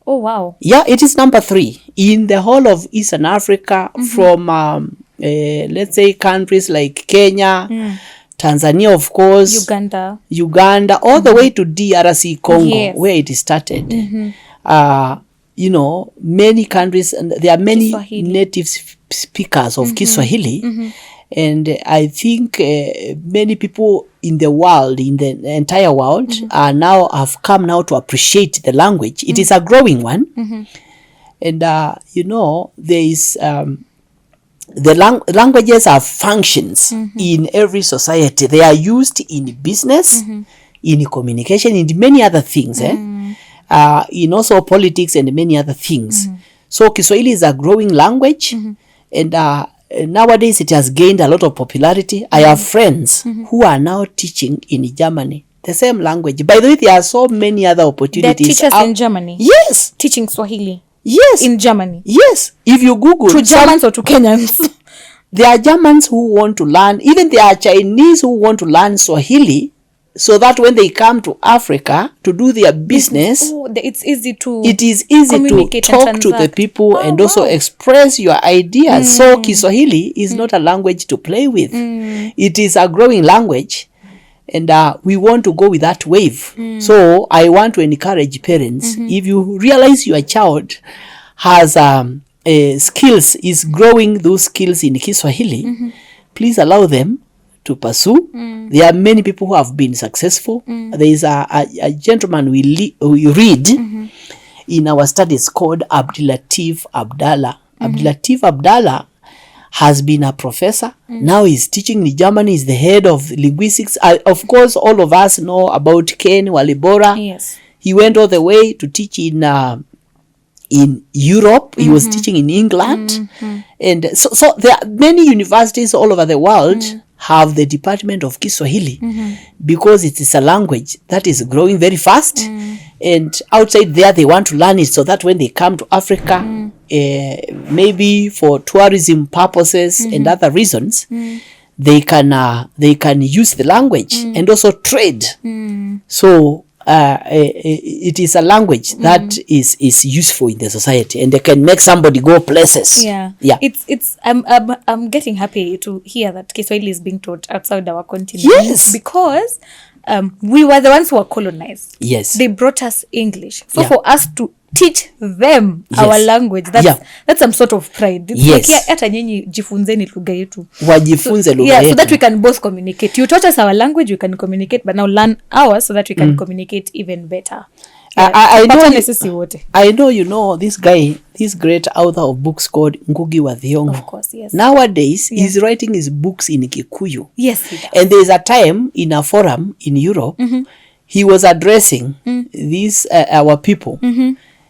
Oh, wow. Yeah, it is number 3 in the whole of Eastern Africa, from let's say countries like Kenya, Tanzania, of course, Uganda, all the way to DRC Congo, where it started. Many countries, and there are many Kiswahili. Native speakers of Kiswahili. And I think many people in the world, in the entire world, have come now to appreciate the language. It is a growing one. And, there is, the languages have functions in every society. They are used in business, in communication, in many other things, in also politics and many other things. So Kiswahili is a growing language, and nowadays it has gained a lot of popularity. I have friends who are now teaching in Germany the same language. By the way, there are so many other opportunities. There are teachers in Germany? Yes. Teaching Swahili? Yes. In Germany? Yes. If you Google... To Germans or to Kenyans? There are Germans who want to learn, even there are Chinese who want to learn Swahili so that when they come to Africa to do their business, it's easy to it is easy to communicate and talk to the transact. people and also express your ideas. So Kiswahili is not a language to play with. It is a growing language, and we want to go with that wave. So I want to encourage parents, if you realize your child has skills, is growing those skills in Kiswahili, please allow them to pursue. There are many people who have been successful. There is a gentleman we read in our studies called Abdulatif Abdallah. Abdulatif Abdallah has been a professor. Now he's teaching in Germany. He's the head of linguistics. Of course, all of us know about Ken Walibora. Yes. He went all the way to teach in Europe. He was teaching in England. And so there are many universities all over the world have the department of Kiswahili because it is a language that is growing very fast. And outside there, they want to learn it so that when they come to Africa, maybe for tourism purposes and other reasons, they can use the language and also trade. So it is a language that is useful in the society, and they can make somebody go places. Yeah. It's I'm getting happy to hear that Kiswahili is being taught outside our continent. Yes. Because we were the ones who were colonized. Yes. They brought us English. So for us to teach them our language, that's some sort of pride. It's like, hata nyinyi jifunzeni lugha yetu. Wajifunze lugha yetu. So that we can both communicate. You taught us our language, we can communicate, but now learn ours so that we can communicate even better. I know you know this guy, this great author of books called Ngugi wa Thiong'o. Of course, yes. Nowadays, he's writing his books in Kikuyu. Yes, he does. And there is a time in a forum in Europe, he was addressing these our people.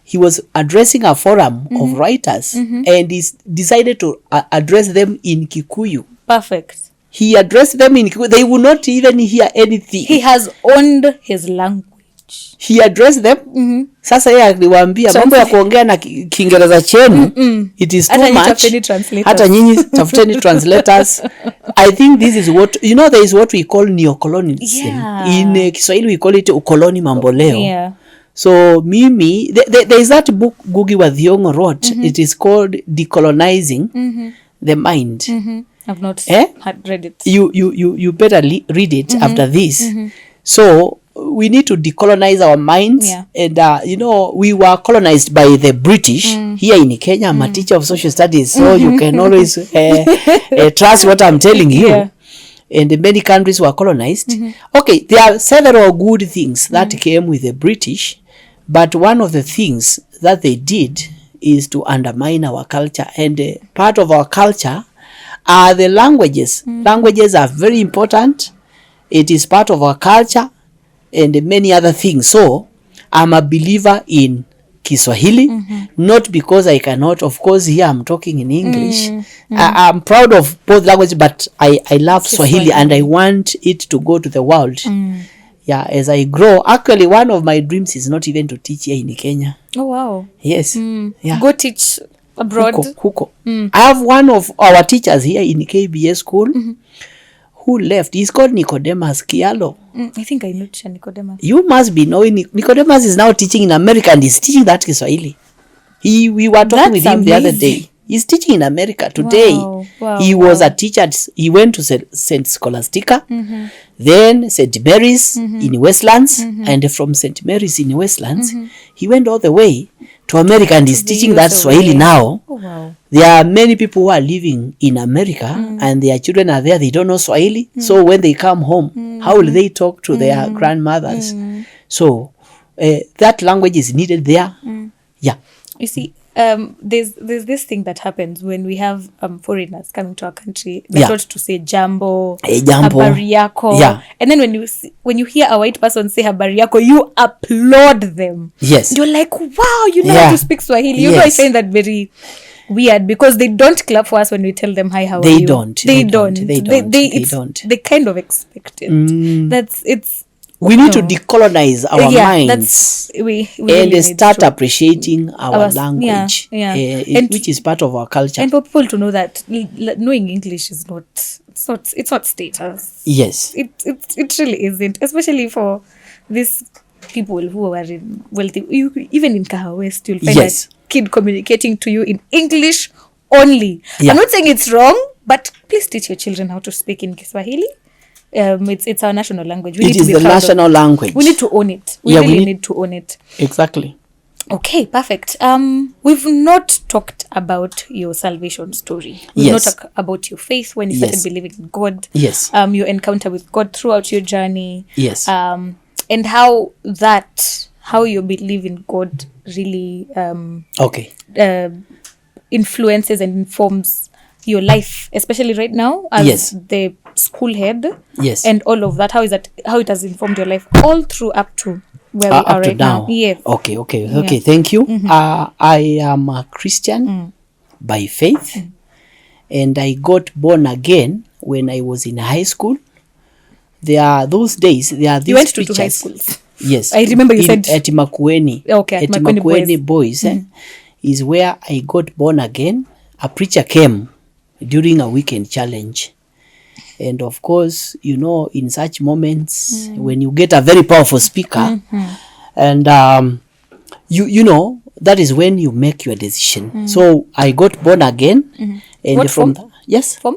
He was addressing a forum of writers, and he decided to address them in Kikuyu. Perfect. He addressed them in Kikuyu. They would not even hear anything. He has owned his language. He addressed them. Sasa yeye aliwaambia mambo ya kuongea na Kiingereza chenu, it is too much. Hata nyinyi tafuteni translators. I think this is what, you know, there is what we call neocolonialism. In Kiswahili we call it ukoloni mamboleo. So mimi, there is that book Ngugi wa Thiong'o wrote. It is called Decolonizing the Mind. I've not read it. You better read it after this. So we need to decolonize our minds. And you know, we were colonized by the British. Here in Kenya, I'm a teacher of social studies, so you can always trust what I'm telling you. And many countries were colonized. Okay, there are several good things that came with the British, but one of the things that they did is to undermine our culture. And part of our culture are the languages. Languages are very important. It is part of our culture and many other things. So I'm a believer in Kiswahili, not because I cannot. Of course, here I'm talking in English. I'm proud of both languages, but I love Swahili and I want it to go to the world. Yeah, as I grow. Actually, one of my dreams is not even to teach here in Kenya. Oh, wow. Yes. Yeah. Go teach abroad. Huko. I have one of our teachers here in KBA School who left. He's called Nicodemus Kialo. I think I know Nicodemus. You must be knowing Nicodemus is now teaching in America and he's teaching that Kiswahili. We were talking with him the other day. He's teaching in America today. He was a teacher. He went to St. Scholastica, then St. Mary's in Westlands, and from St. Mary's in Westlands, he went all the way to America and he's teaching that Swahili now. There are many people who are living in America and their children are there. They don't know Swahili. So when they come home, how will they talk to their grandmothers? So that language is needed there. Yeah. You see, there's this thing that happens when we have foreigners coming to our country. They're taught to say jambo, habari yako. And then when you hear a white person say habari yako, you applaud them. Yes. You're like, wow, you know how to speak Swahili. You know, I find that very weird because they don't clap for us when we tell them hi, how are you? They don't. They kind of expect it. We need to decolonize our minds that's we and really need start to. appreciating our language, yeah. which is part of our culture. And for people to know that knowing English is not, it's not status. Yes. It really isn't, especially for these people who are in wealthy. Even in Kaha West, you'll find Yes. a kid communicating to you in English only. Yeah. I'm not saying it's wrong, but please teach your children how to speak in Kiswahili. It's our national language. We It need to is be the proud of national it. language. We need to own it. We Yeah, we really need- need to own it. Exactly. Okay, perfect. We've not talked about your salvation story. We've Yes. not talked about your faith when you Yes. started believing in God. Yes. Your encounter with God throughout your journey. Yes. And how your belief in God really Okay. influences and informs your life, especially right now as Yes. the school head. Yes. And all of that. How it has informed your life all through up to where we are Up to right now. Yes. Okay. Thank you. I am a Christian by faith, and I got born again when I was in high school. There are these You went to two preachers. high schools. Yes, I remember you in, said- at Makueni. Okay, at at Makueni Boys, is where I got born again. A preacher came during a weekend challenge, and of course, in such moments when you get a very powerful speaker, and that is when you make your decision. So I got born again, and What form? Yes, from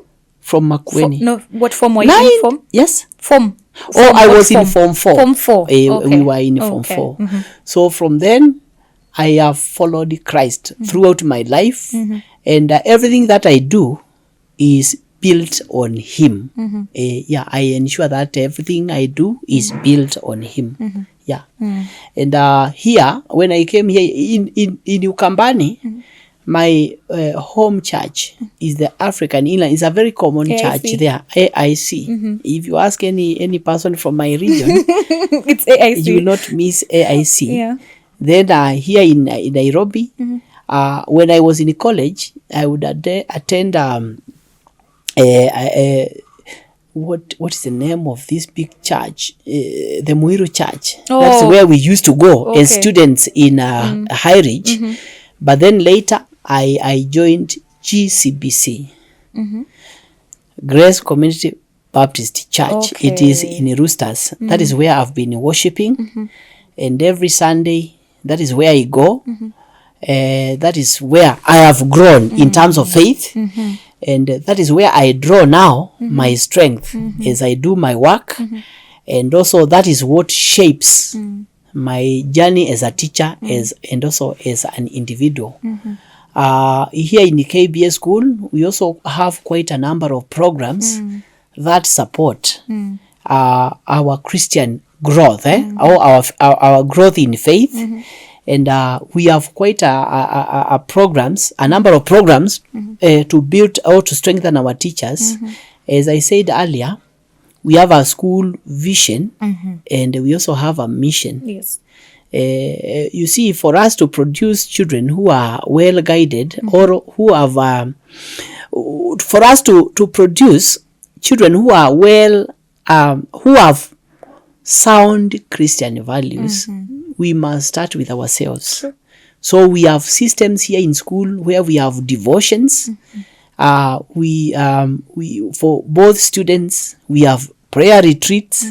Makueni. No, what form were you Nine, in? Form? yes. Form. Oh, I What was in Form 4. Form 4. We Okay. were in Form Okay. 4. So from then, I have followed Christ throughout my life. And everything that I do is built on Him. I ensure that everything I do is built on Him. Yeah. And here, when I came here in Ukambani, my home church is the African Inland. It's a very common AIC. church there, AIC. If you ask any person from my region, It's AIC. you will not miss AIC. Yeah. Then here in Nairobi, when I was in college, I would attend what is the name of this big church? The Muiru Church. That's Oh. where we used to go as Okay. students in High Ridge. But then later, I joined GCBC, Grace Community Baptist Church. It is Okay. in Roosters. That is where I've been worshiping. And every Sunday, that is where I go. That is where I have grown in terms of faith. And that is where I draw now my strength as I do my work. And also that is what shapes my journey as a teacher and also as an individual. Here in the KBA School, we also have quite a number of programs that support our Christian growth, or our growth in faith. And we have quite a number of programs to build or to strengthen our teachers. As I said earlier, we have a school vision and we also have a mission. Yes. You see, for us to produce children who are well guided or who have, for us to produce children who are well, who have sound Christian values, we must start with ourselves. Sure. So we have systems here in school where we have devotions. We for both students, we have prayer retreats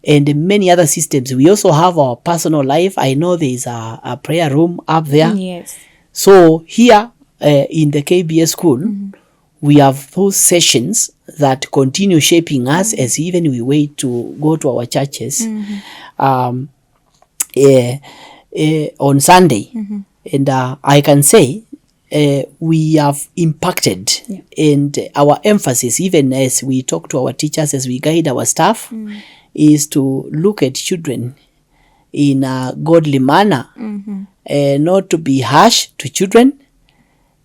and many other systems. We also have our personal life. I know there is a prayer room up there. Yes. So here in the KBA School, we have those sessions that continue shaping us as even we wait to go to our churches on Sunday. And I can say we have impacted, and our emphasis, even as we talk to our teachers, as we guide our staff, is to look at children in a godly manner, not to be harsh to children,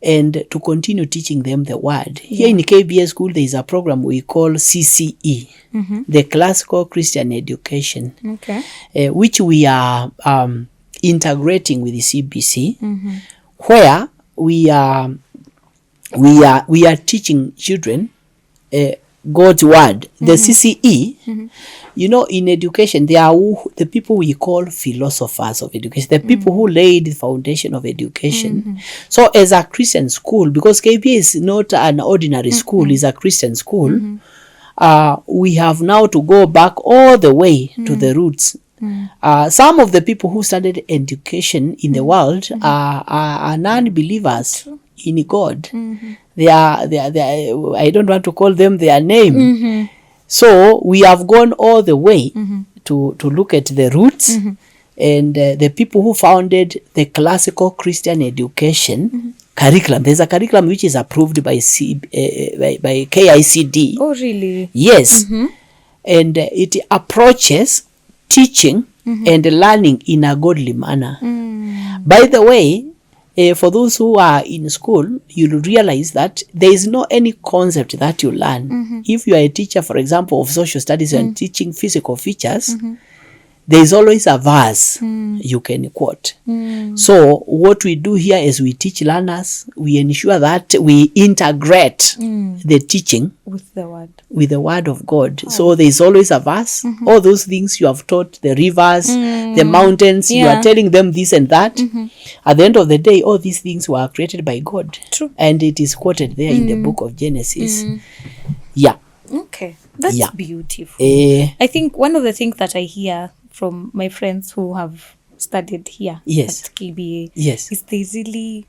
and to continue teaching them the word. Here in KBA School, there is a program we call CCE, the Classical Christian Education, which we are integrating with the CBC, where we are teaching children God's word, the CCE, you know, in education, there are the people we call philosophers of education, the people who laid the foundation of education. So as a Christian school, because KBA is not an ordinary school, it's a Christian school, we have now to go back all the way to the roots. Some of the people who started education in the world are non-believers in God. They are, I don't want to call them their name. So we have gone all the way to look at the roots and the people who founded the classical Christian education curriculum. There's a curriculum which is approved by KICD. Oh, really? Yes. And it approaches teaching and learning in a godly manner. By the way, for those who are in school, you'll realize that there is no any concept that you learn. If you are a teacher, for example, of social studies and teaching physical features, there is always a verse you can quote. So what we do here is we teach learners, we ensure that we integrate the teaching With the word. with the word of God. So there is always a verse. All those things you have taught, the rivers, the mountains, you are telling them this and that. At the end of the day, all these things were created by God. True. And it is quoted there in the book of Genesis. Yeah. Okay. That's Yeah. beautiful. I think one of the things that I hear from my friends who have studied here Yes. at KBA Yes. is they really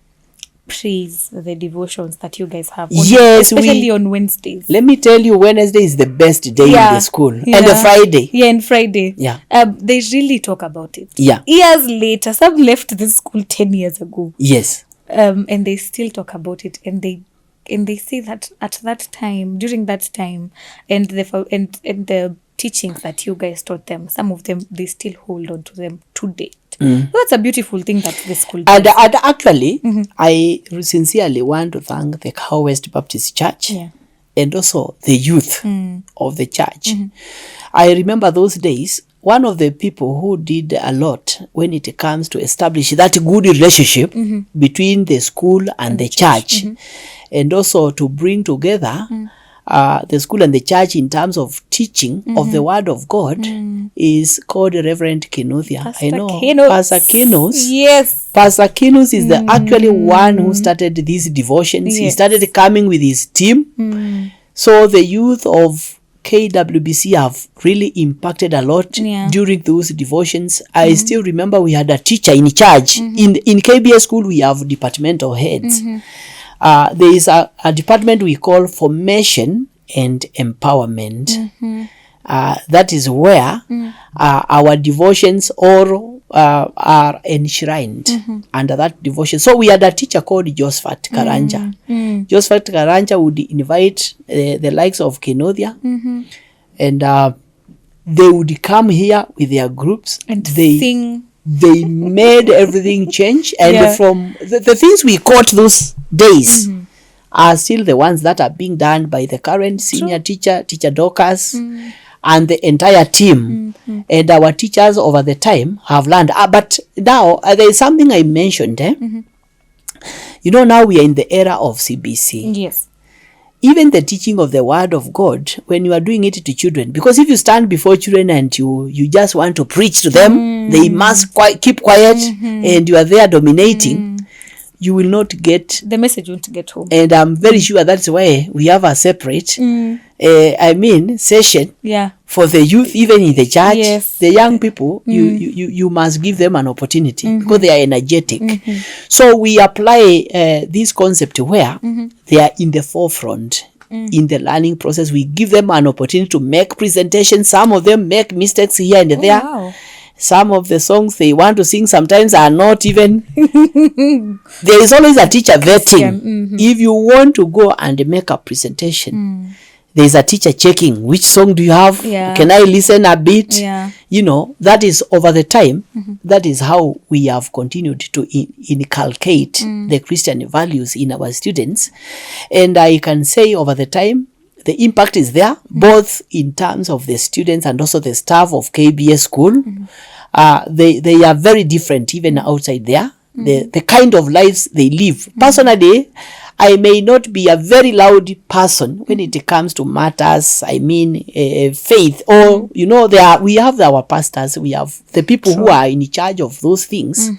praise the devotions that you guys have. Yes, especially on Wednesdays. Let me tell you, Wednesday is the best day in the school. And the Friday. Yeah, and Friday. Yeah. They really talk about it. Yeah. Years later, some left this school 10 years ago. Yes. And they still talk about it, and they say that at that time, during that time, and the teachings that you guys taught them, some of them they still hold on to them to date. That's a beautiful thing that the school does. And actually, I sincerely want to thank the Cow West Baptist Church and also the youth of the church. I remember those days, one of the people who did a lot when it comes to establish that good relationship between the school and the church, and also to bring together the school and the church in terms of teaching of the word of God is called Reverend Kinuthia. Pastor I know Kinos. Pastor Kinos. Yes. Pastor Kinos is the actually one who started these devotions. He started coming with his team. So the youth of KWBC have really impacted a lot during those devotions. I still remember we had a teacher in charge. In KBA School, we have departmental heads. There is a department we call Formation and Empowerment. That is where our devotions all are enshrined under that devotion. So we had a teacher called Josephat Karanja. Josephat Karanja would invite the likes of Kenodia, and they would come here with their groups And sing. They made everything change, and from the things we caught those days are still the ones that are being done by the current senior teacher Dorcas, and the entire team. And our teachers over the time have learned. But now there is something I mentioned. You know, now we are in the era of CBC. Yes. Even the teaching of the word of God, when you are doing it to children, because if you stand before children and you just want to preach to them, they must keep quiet, and you are there dominating, you will not get The message won't get home. And I'm very sure that's why we have a separate session for the youth, even in the church. Yes. The young people, you must give them an opportunity because they are energetic. So we apply this concept where they are in the forefront in the learning process. We give them an opportunity to make presentations. Some of them make mistakes here and there. Wow. Some of the songs they want to sing sometimes are not even there is always a teacher vetting. If you want to go and make a presentation, there is a teacher checking which song do you have, can I listen a bit, you know. That is over the time. That is how we have continued to inculcate the Christian values in our students. And I can say over the time the impact is there, both in terms of the students and also the staff of KBA School. They are very different even outside there. The kind of lives they live. Personally, I may not be a very loud person when it comes to matters, faith, or, we have our pastors, we have the people who are in charge of those things.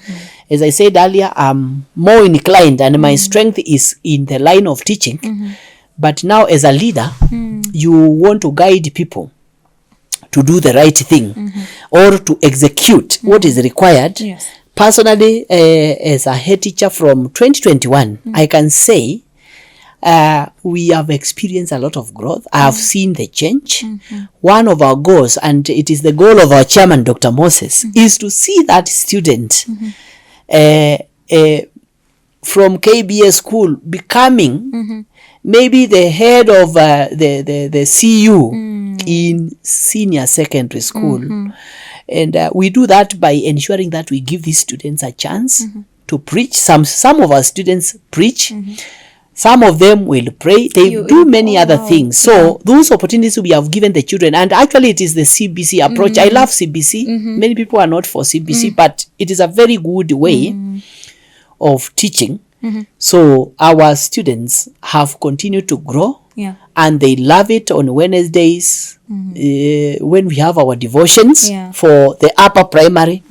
As I said earlier, I'm more inclined and my strength is in the line of teaching. But now as a leader, you want to guide people to do the right thing or to execute what is required. Yes. Personally, as a head teacher from 2021, I can say we have experienced a lot of growth. I have seen the change. One of our goals, and it is the goal of our chairman, Dr. Moses, is to see that student from KBA School becoming maybe the head of the CU in senior secondary school. And we do that by ensuring that we give these students a chance to preach. Some of our students preach. Some of them will pray. They do many other things. So those opportunities we have given the children. And actually it is the CBC approach. I love CBC. Many people are not for CBC, but it is a very good way of teaching. So our students have continued to grow. Yeah. And they love it on Wednesdays when we have our devotions for the upper primary,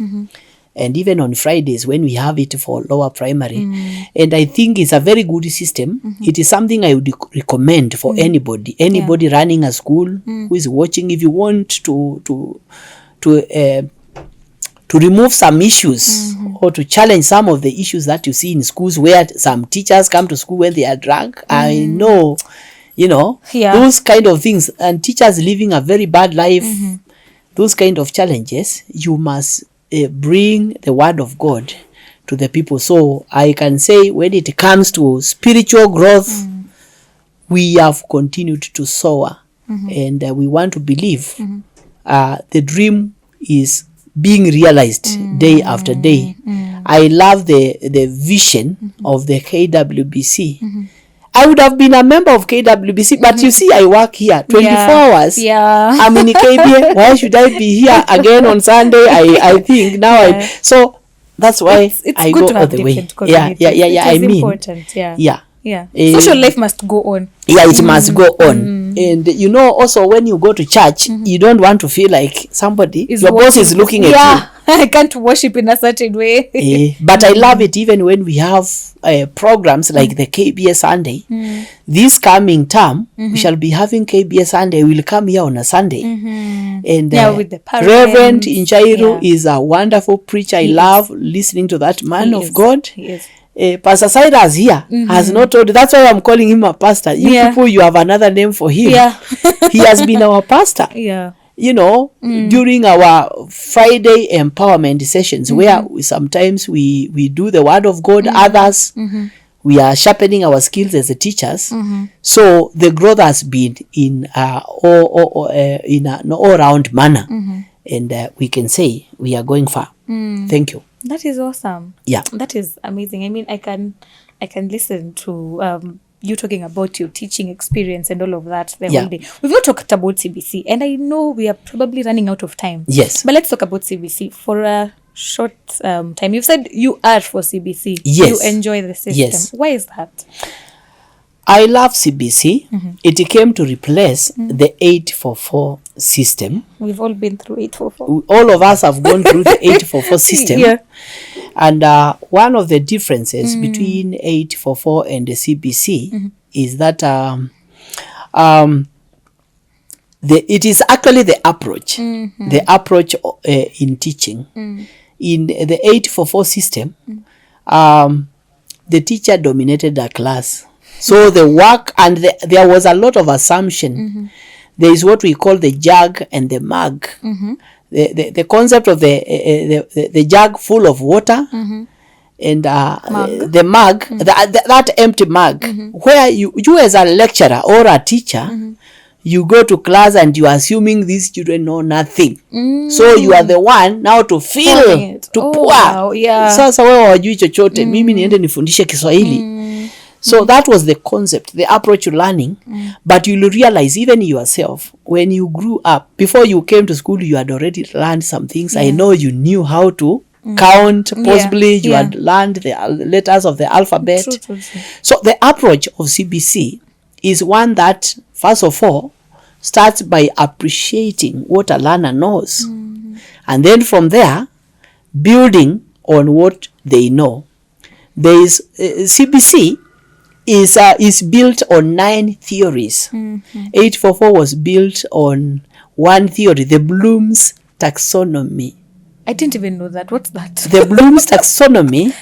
and even on Fridays when we have it for lower primary. And I think it's a very good system. It is something I would recommend for anybody running a school who is watching. If you want to remove some issues or to challenge some of the issues that you see in schools where some teachers come to school when they are drunk, I know. Those kind of things, and teachers living a very bad life, those kind of challenges, you must bring the word of God to the people. So I can say when it comes to spiritual growth, we have continued to soar, and we want to believe the dream is being realized day after day. I love the vision of the KWBC. I would have been a member of KWBC, but you see, I work here 24 hours. Yeah. I'm in KBA. Why should I be here again on Sunday? I think now so that's why it's I good go to all have the way. different Yeah. It is important. Yeah. Social life must go on. Yeah, it must go on. And also when you go to church, you don't want to feel like your boss is looking at you. I can't worship in a certain way. But I love it even when we have programs like the KBA Sunday. This coming term, we shall be having KBA Sunday. We'll come here on a Sunday. And with the parents. Reverend Inchairu is a wonderful preacher. I love listening to that man of God. Pastor Cyrus here has not told. That's why I'm calling him a pastor. You people, you have another name for him. He has been our pastor. During our Friday empowerment sessions, where sometimes we do the word of God, others we are sharpening our skills as teachers. So the growth has been in an all-round manner, and we can say we are going far. Thank you. That is awesome. Yeah, that is amazing. I mean, I can listen to you talking about your teaching experience and all of that the whole day. We've not talked about CBC, and I know we are probably running out of time. Yes, but let's talk about CBC for a short time. You've said you are for CBC. Yes, you enjoy the system. Yes. Why is that? I love CBC. It came to replace the 844 system. We've all been through 844. All of us have gone through the 844 system. Yeah. And one of the differences between 844 and the CBC is that it is actually the approach. The approach in teaching. In the 844 system, the teacher dominated the class. So the work, and there was a lot of assumption. There is what we call the jug and the mug. The concept of the jug full of water and the mug, that empty mug, where you as a lecturer or a teacher, you go to class and you are assuming these children know nothing. So you are the one now to fill, to pour. Wow, yeah. Sasa wewe wajui chochote, mimi niende nifundishe Kiswahili. So that was the concept, the approach to learning. But you'll realize even yourself, when you grew up, before you came to school, you had already learned some things. I know you knew how to count, possibly you Yeah. had learned the letters of the alphabet. True. So the approach of CBC is one that, first of all, starts by appreciating what a learner knows. And then from there, building on what they know. There is CBC is built on 9 theories. 844 was built on one theory, the Bloom's taxonomy. I didn't even know that. What's that? The Bloom's taxonomy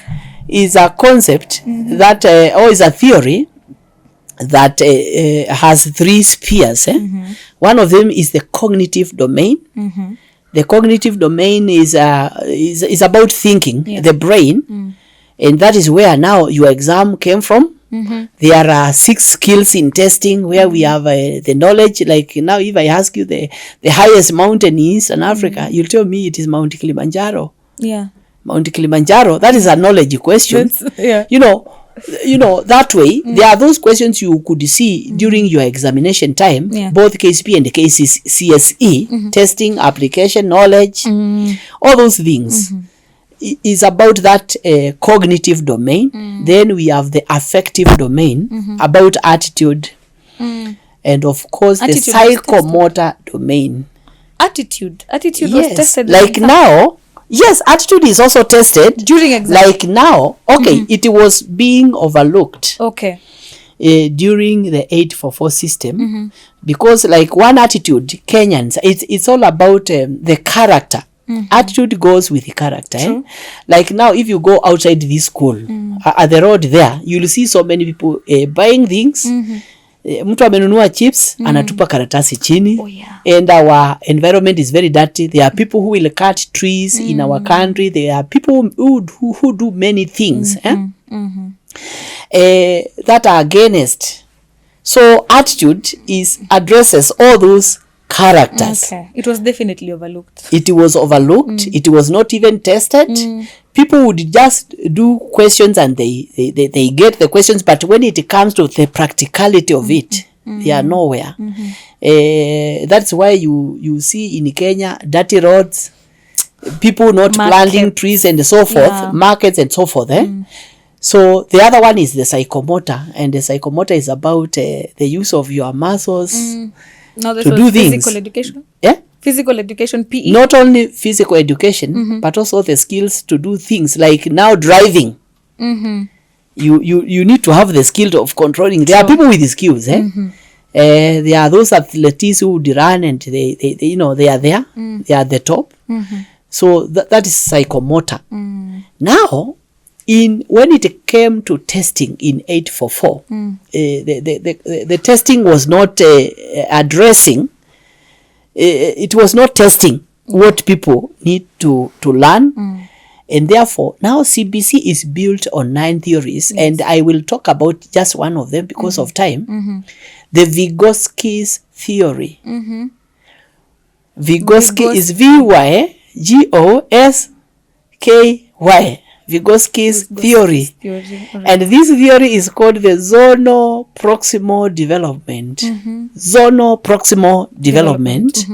is a concept that, or is a theory that has 3 spheres. One of them is the cognitive domain. The cognitive domain is about thinking, the brain, and that is where now your exam came from. There are 6 skills in testing where we have the knowledge. Like now, if I ask you the highest mountain in Eastern Africa, you'll tell me it is Mount Kilimanjaro. Yeah. Mount Kilimanjaro. That is a knowledge question. Yeah. You know that way. There are those questions you could see during your examination time, both KCP and KCSE, testing, application, knowledge, all those things. Is about that cognitive domain. Then we have the affective domain, about attitude, and of course attitude, the psychomotor domain. Attitude Yes. was tested. Like now, yes, attitude is also tested during exam. Like now, okay, it was being overlooked. Okay. During the 844 system, because like one attitude, Kenyans, it's all about the character. Attitude goes with the character. Like now, if you go outside this school, at the road there, you'll see so many people buying things. Mtu amenunua chips, anatupa karatasi chini. Oh, yeah. And our environment is very dirty. There are people who will cut trees in our country. There are people who do many things that are against. So attitude addresses all those characters. Okay. It was definitely overlooked. It was overlooked. It was not even tested. People would just do questions and they get the questions, but when it comes to the practicality of it, they are nowhere. That's why you see in Kenya dirty roads, people not planting trees and so forth, markets and so forth. So the other one is the psychomotor, and the psychomotor is about the use of your muscles. Now this to was do physical things. education. Yeah, Physical education, PE. not only physical education, but also the skills to do things like now driving. You need to have the skill of controlling. There are people with the skills. There are those athletes who would run and they they are there. They are at the top. So that is psychomotor. Now, when it came to testing in 844, the testing was not addressing. It was not testing what people need to learn. And therefore, now CBC is built on 9 theories, and I will talk about just one of them because of time. The Vygotsky's theory. Vygotsky is Vygotsky. Vygotsky's theory. And this theory is called the zonal proximal development. Zonal proximal development.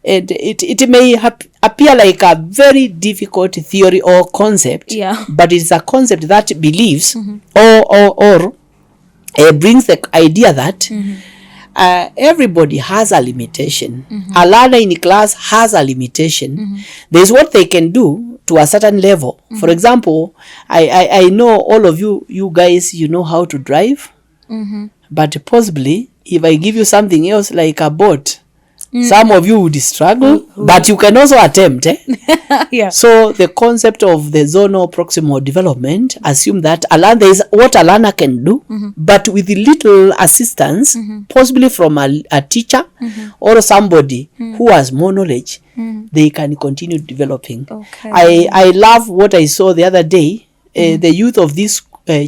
And it may appear like a very difficult theory or concept, but it's a concept that believes or brings the idea that everybody has a limitation. A learner in class has a limitation. There's what they can do to a certain level. For example, I know all of you guys, you know how to drive, but possibly if I give you something else like a boat, some of you would struggle, but you can also attempt. So the concept of the zonal proximal development assume that there is what a learner can do, but with little assistance, possibly from a teacher or somebody who has more knowledge, they can continue developing. I love what I saw the other day. The youth of this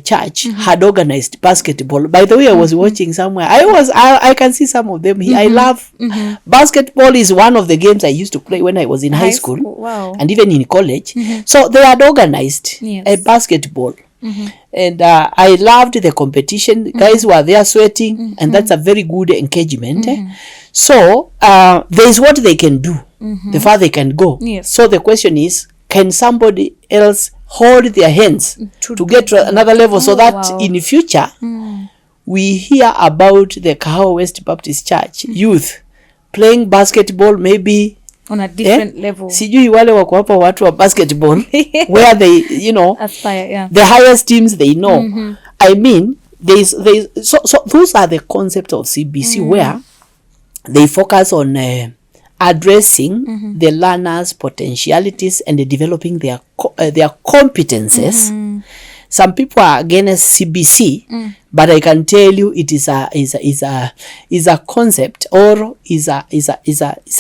church had organized basketball. By the way, I was watching somewhere. I can see some of them here. I love basketball. Is one of the games I used to play when I was in high school. Wow. And even in college. So they had organized a basketball. And I loved the competition. Guys were there sweating, and that's a very good engagement. So there is what they can do, the far they can go. So the question is, can somebody else hold their hands to get to another level, so that in future we hear about the Kahawa West Baptist Church youth playing basketball, maybe on a different level. Sijui wale wako hapa watu wa basketball where they, you know, aspire, the highest teams they know. I mean, there's so those are the concepts of CBC where they focus on addressing the learners' potentialities and developing their competences. Some people are against CBC, but I can tell you it is a concept, or is a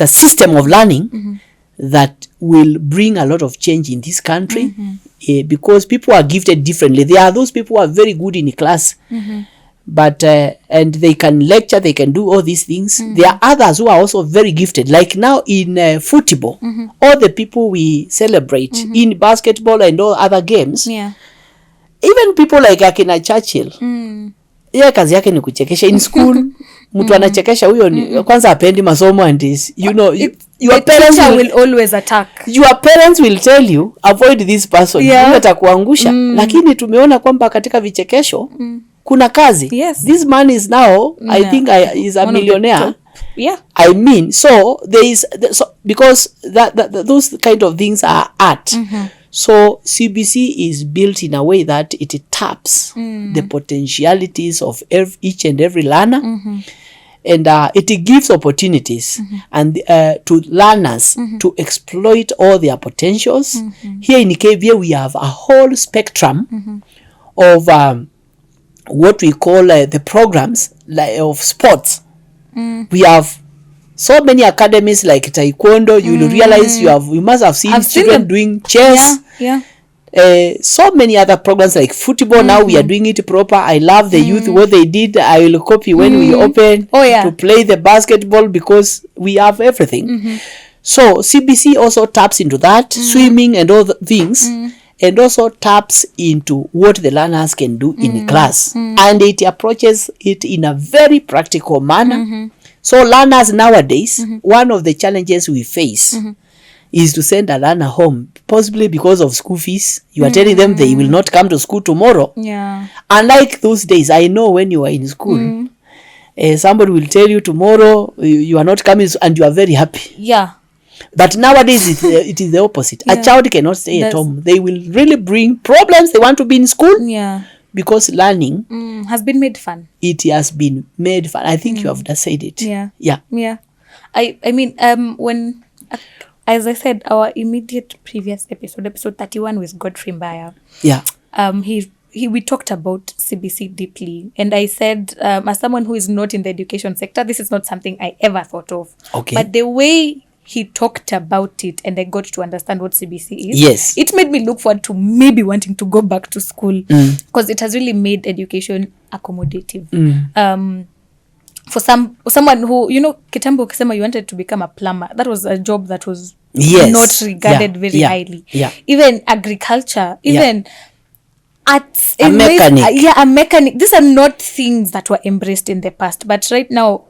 system of learning that will bring a lot of change in this country, because people are gifted differently. There are those people who are very good in class, but and they can lecture, they can do all these things. There are others who are also very gifted, like now in football, all the people we celebrate in basketball and all other games. Even people like akina Churchill, yeye kazi yake ni kuchekesha in school. Mtu anachekesha huyo ni kwanza apendi masomo, and is, you know, your parents will always attack. Your parents will tell you avoid this person. Huyo atakuangusha. Lakini tumeona kwamba katika vichekesho kuna kazi. This man is now I think is a millionaire. I mean, so there is because those kind of things are art. So CBC is built in a way that it taps the potentialities of each and every learner, and it gives opportunities and to learners to exploit all their potentials. Here in KBA we have a whole spectrum of what we call the programs of sports. We have so many academies like taekwondo. You will realize you must have seen children doing chess. So many other programs like football. Now we are doing it proper. I love the youth, what they did. I will copy when we open to play the basketball, because we have everything. So CBC also taps into that, swimming and all the things, and also taps into what the learners can do in class, and it approaches it in a very practical manner. So learners nowadays, one of the challenges we face is to send a learner home, possibly because of school fees. You are telling them they will not come to school tomorrow. Unlike those days, I know when you were in school, somebody will tell you tomorrow you are not coming, and you are very happy. But nowadays it is the opposite. A child cannot stay at home. They will really bring problems. They want to be in school. Because learning has been made fun. It has been made fun. I think you have just said it. I mean, when, as I said, our immediate previous episode 31 with Godfrey Mbaya, we talked about CBC deeply, and I said, as someone who is not in the education sector, this is not something I ever thought of. But the way he talked about it and I got to understand what CBC is, it made me look forward to maybe wanting to go back to school, because it has really made education accommodative. For someone who, you know, kitambo ukisema you wanted to become a plumber, that was a job that was not regarded very highly. Even agriculture, even arts, a mechanic. A mechanic. These are not things that were embraced in the past, but right now,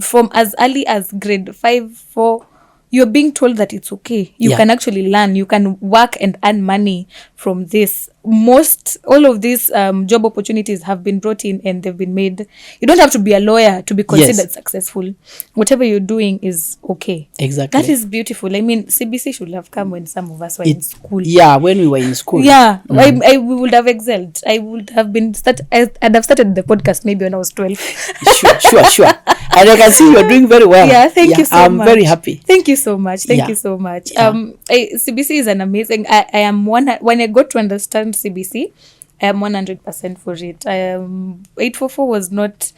from as early as grade 5, 4, you're being told that it's okay. You can actually learn. You can work and earn money from this. All of these job opportunities have been brought in, and they've been made. You don't have to be a lawyer to be considered successful. Whatever you're doing is okay. Exactly. That is beautiful. I mean, CBC should have come when some of us were in school. When we were in school. We would have excelled. I would have been I'd have started the podcast maybe when I was 12. Sure. And I can see you're doing very well. Thank you so much. I'm very happy. Thank you so much. Thank you so much. CBC is an amazing. I am when I got to understand CBC, I am 100% for it. 844 wasn't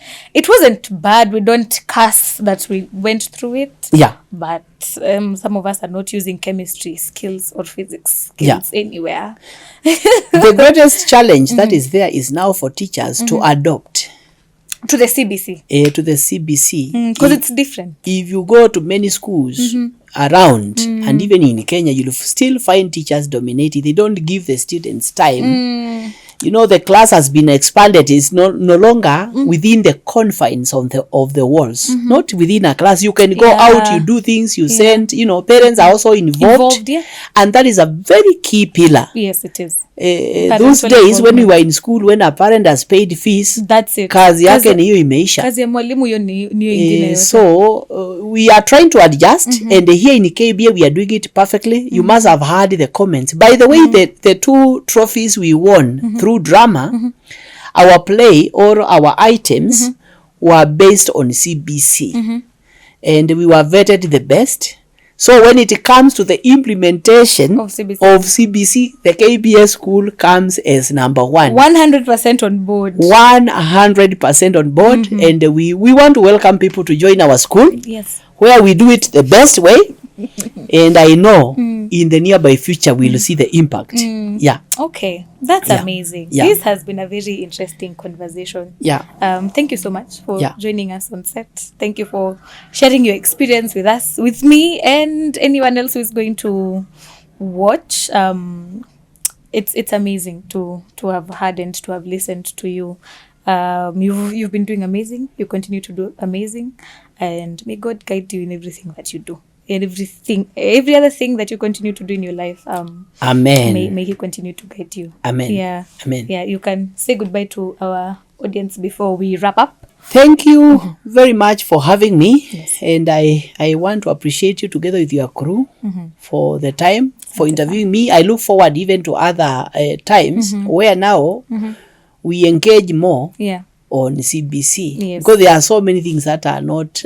bad. We don't curse that we went through it. But some of us are not using chemistry skills or physics skills anywhere. The greatest challenge that is there is now for teachers to adopt to the CBC. Because it's different. If you go to many schools around, and even in Kenya, you'll still find teachers dominating. They don't give the students time. the class has been expanded. It's no longer within the confines of the walls, not within a class. You can go out, you do things, you send, parents are also involved, and that is a very key pillar. Yes, it is. Those days when we were in school, when a parent has paid fees, that's it. Kazi yake ni hiyo imeisha. Kazi ya mwalimu hiyo ni ingine yote. So we are trying to adjust, and here in KBA we are doing it perfectly. You must have heard the comments. By the way, the 2 trophies we won through drama, our play or our items were based on CBC, and we were vetted the best. So when it comes to the implementation of CBC, the KBA School comes as number 1. 100% on board. 100% on board, and we want to welcome people to join our school. Yes. Where we do it the best way. And I know in the nearby future we'll see the impact. Yeah. Okay, that's amazing. Yeah. This has been a very interesting conversation. Yeah. Thank you so much for joining us on set. Thank you for sharing your experience with us, with me, and anyone else who is going to watch. It's amazing to have heard and to have listened to you. You've been doing amazing. You continue to do amazing, and may God guide you in everything that you do. And every other thing that you continue to do in your life. Amen. May He continue to guide you. Amen. Yeah. Amen. Yeah. You can say goodbye to our audience before we wrap up. Thank you very much for having me. Yes. And I want to appreciate you together with your crew for the time, for interviewing me. I look forward even to other times where now we engage more. Yeah. On CBC, because there are so many things that are not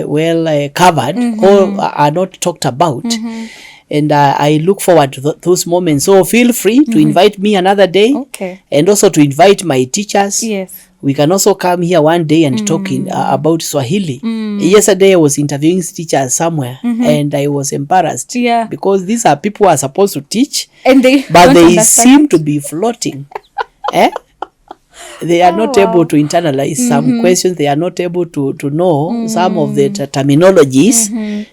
well covered or are not talked about, and I look forward to those moments. So feel free to invite me another day, and also to invite my teachers. Yes, we can also come here one day and talk about Swahili. Yesterday I was interviewing teachers somewhere, and I was embarrassed because these are people who are supposed to teach, and they seem to be floating. They are not able to internalize some questions. They are not able to know some of the terminologies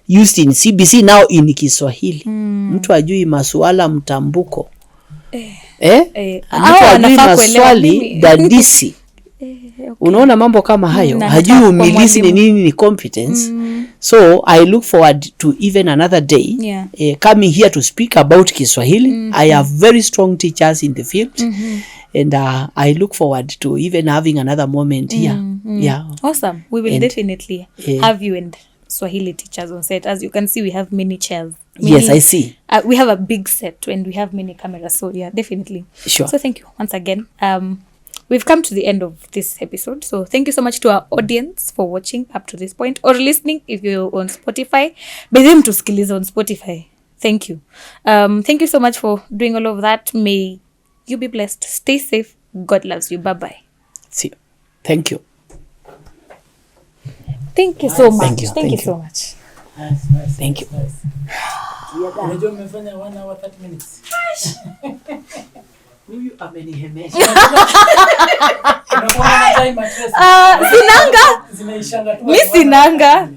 used in CBC now in Kiswahili. Mtu ajui masuala mtambuko. Mtu ajui maswali dadisi. Unaona mambo kama hayo. Hajui umilisi ni nini ni competence. So I look forward to even another day coming here to speak about Kiswahili. I have very strong teachers in the field. And I look forward to even having another moment here. Yeah. Awesome. We will definitely have you and Swahili teachers on set. As you can see, we have many chairs. Yes, I see. We have a big set and we have many cameras. So yeah, definitely. Sure. So thank you once again. We've come to the end of this episode. So thank you so much to our audience for watching up to this point or listening if you're on Spotify. Be them to skills on Spotify. Thank you. Thank you so much for doing all of that. May you be blessed. Stay safe. God loves you. Bye-bye. See you. Thank you. Thank you so much. Thank you so much. Thank you. Unajua mmefanya 1 hour 30 minutes. Huyu amenihemesha. Sinanga. Mimi sinanga.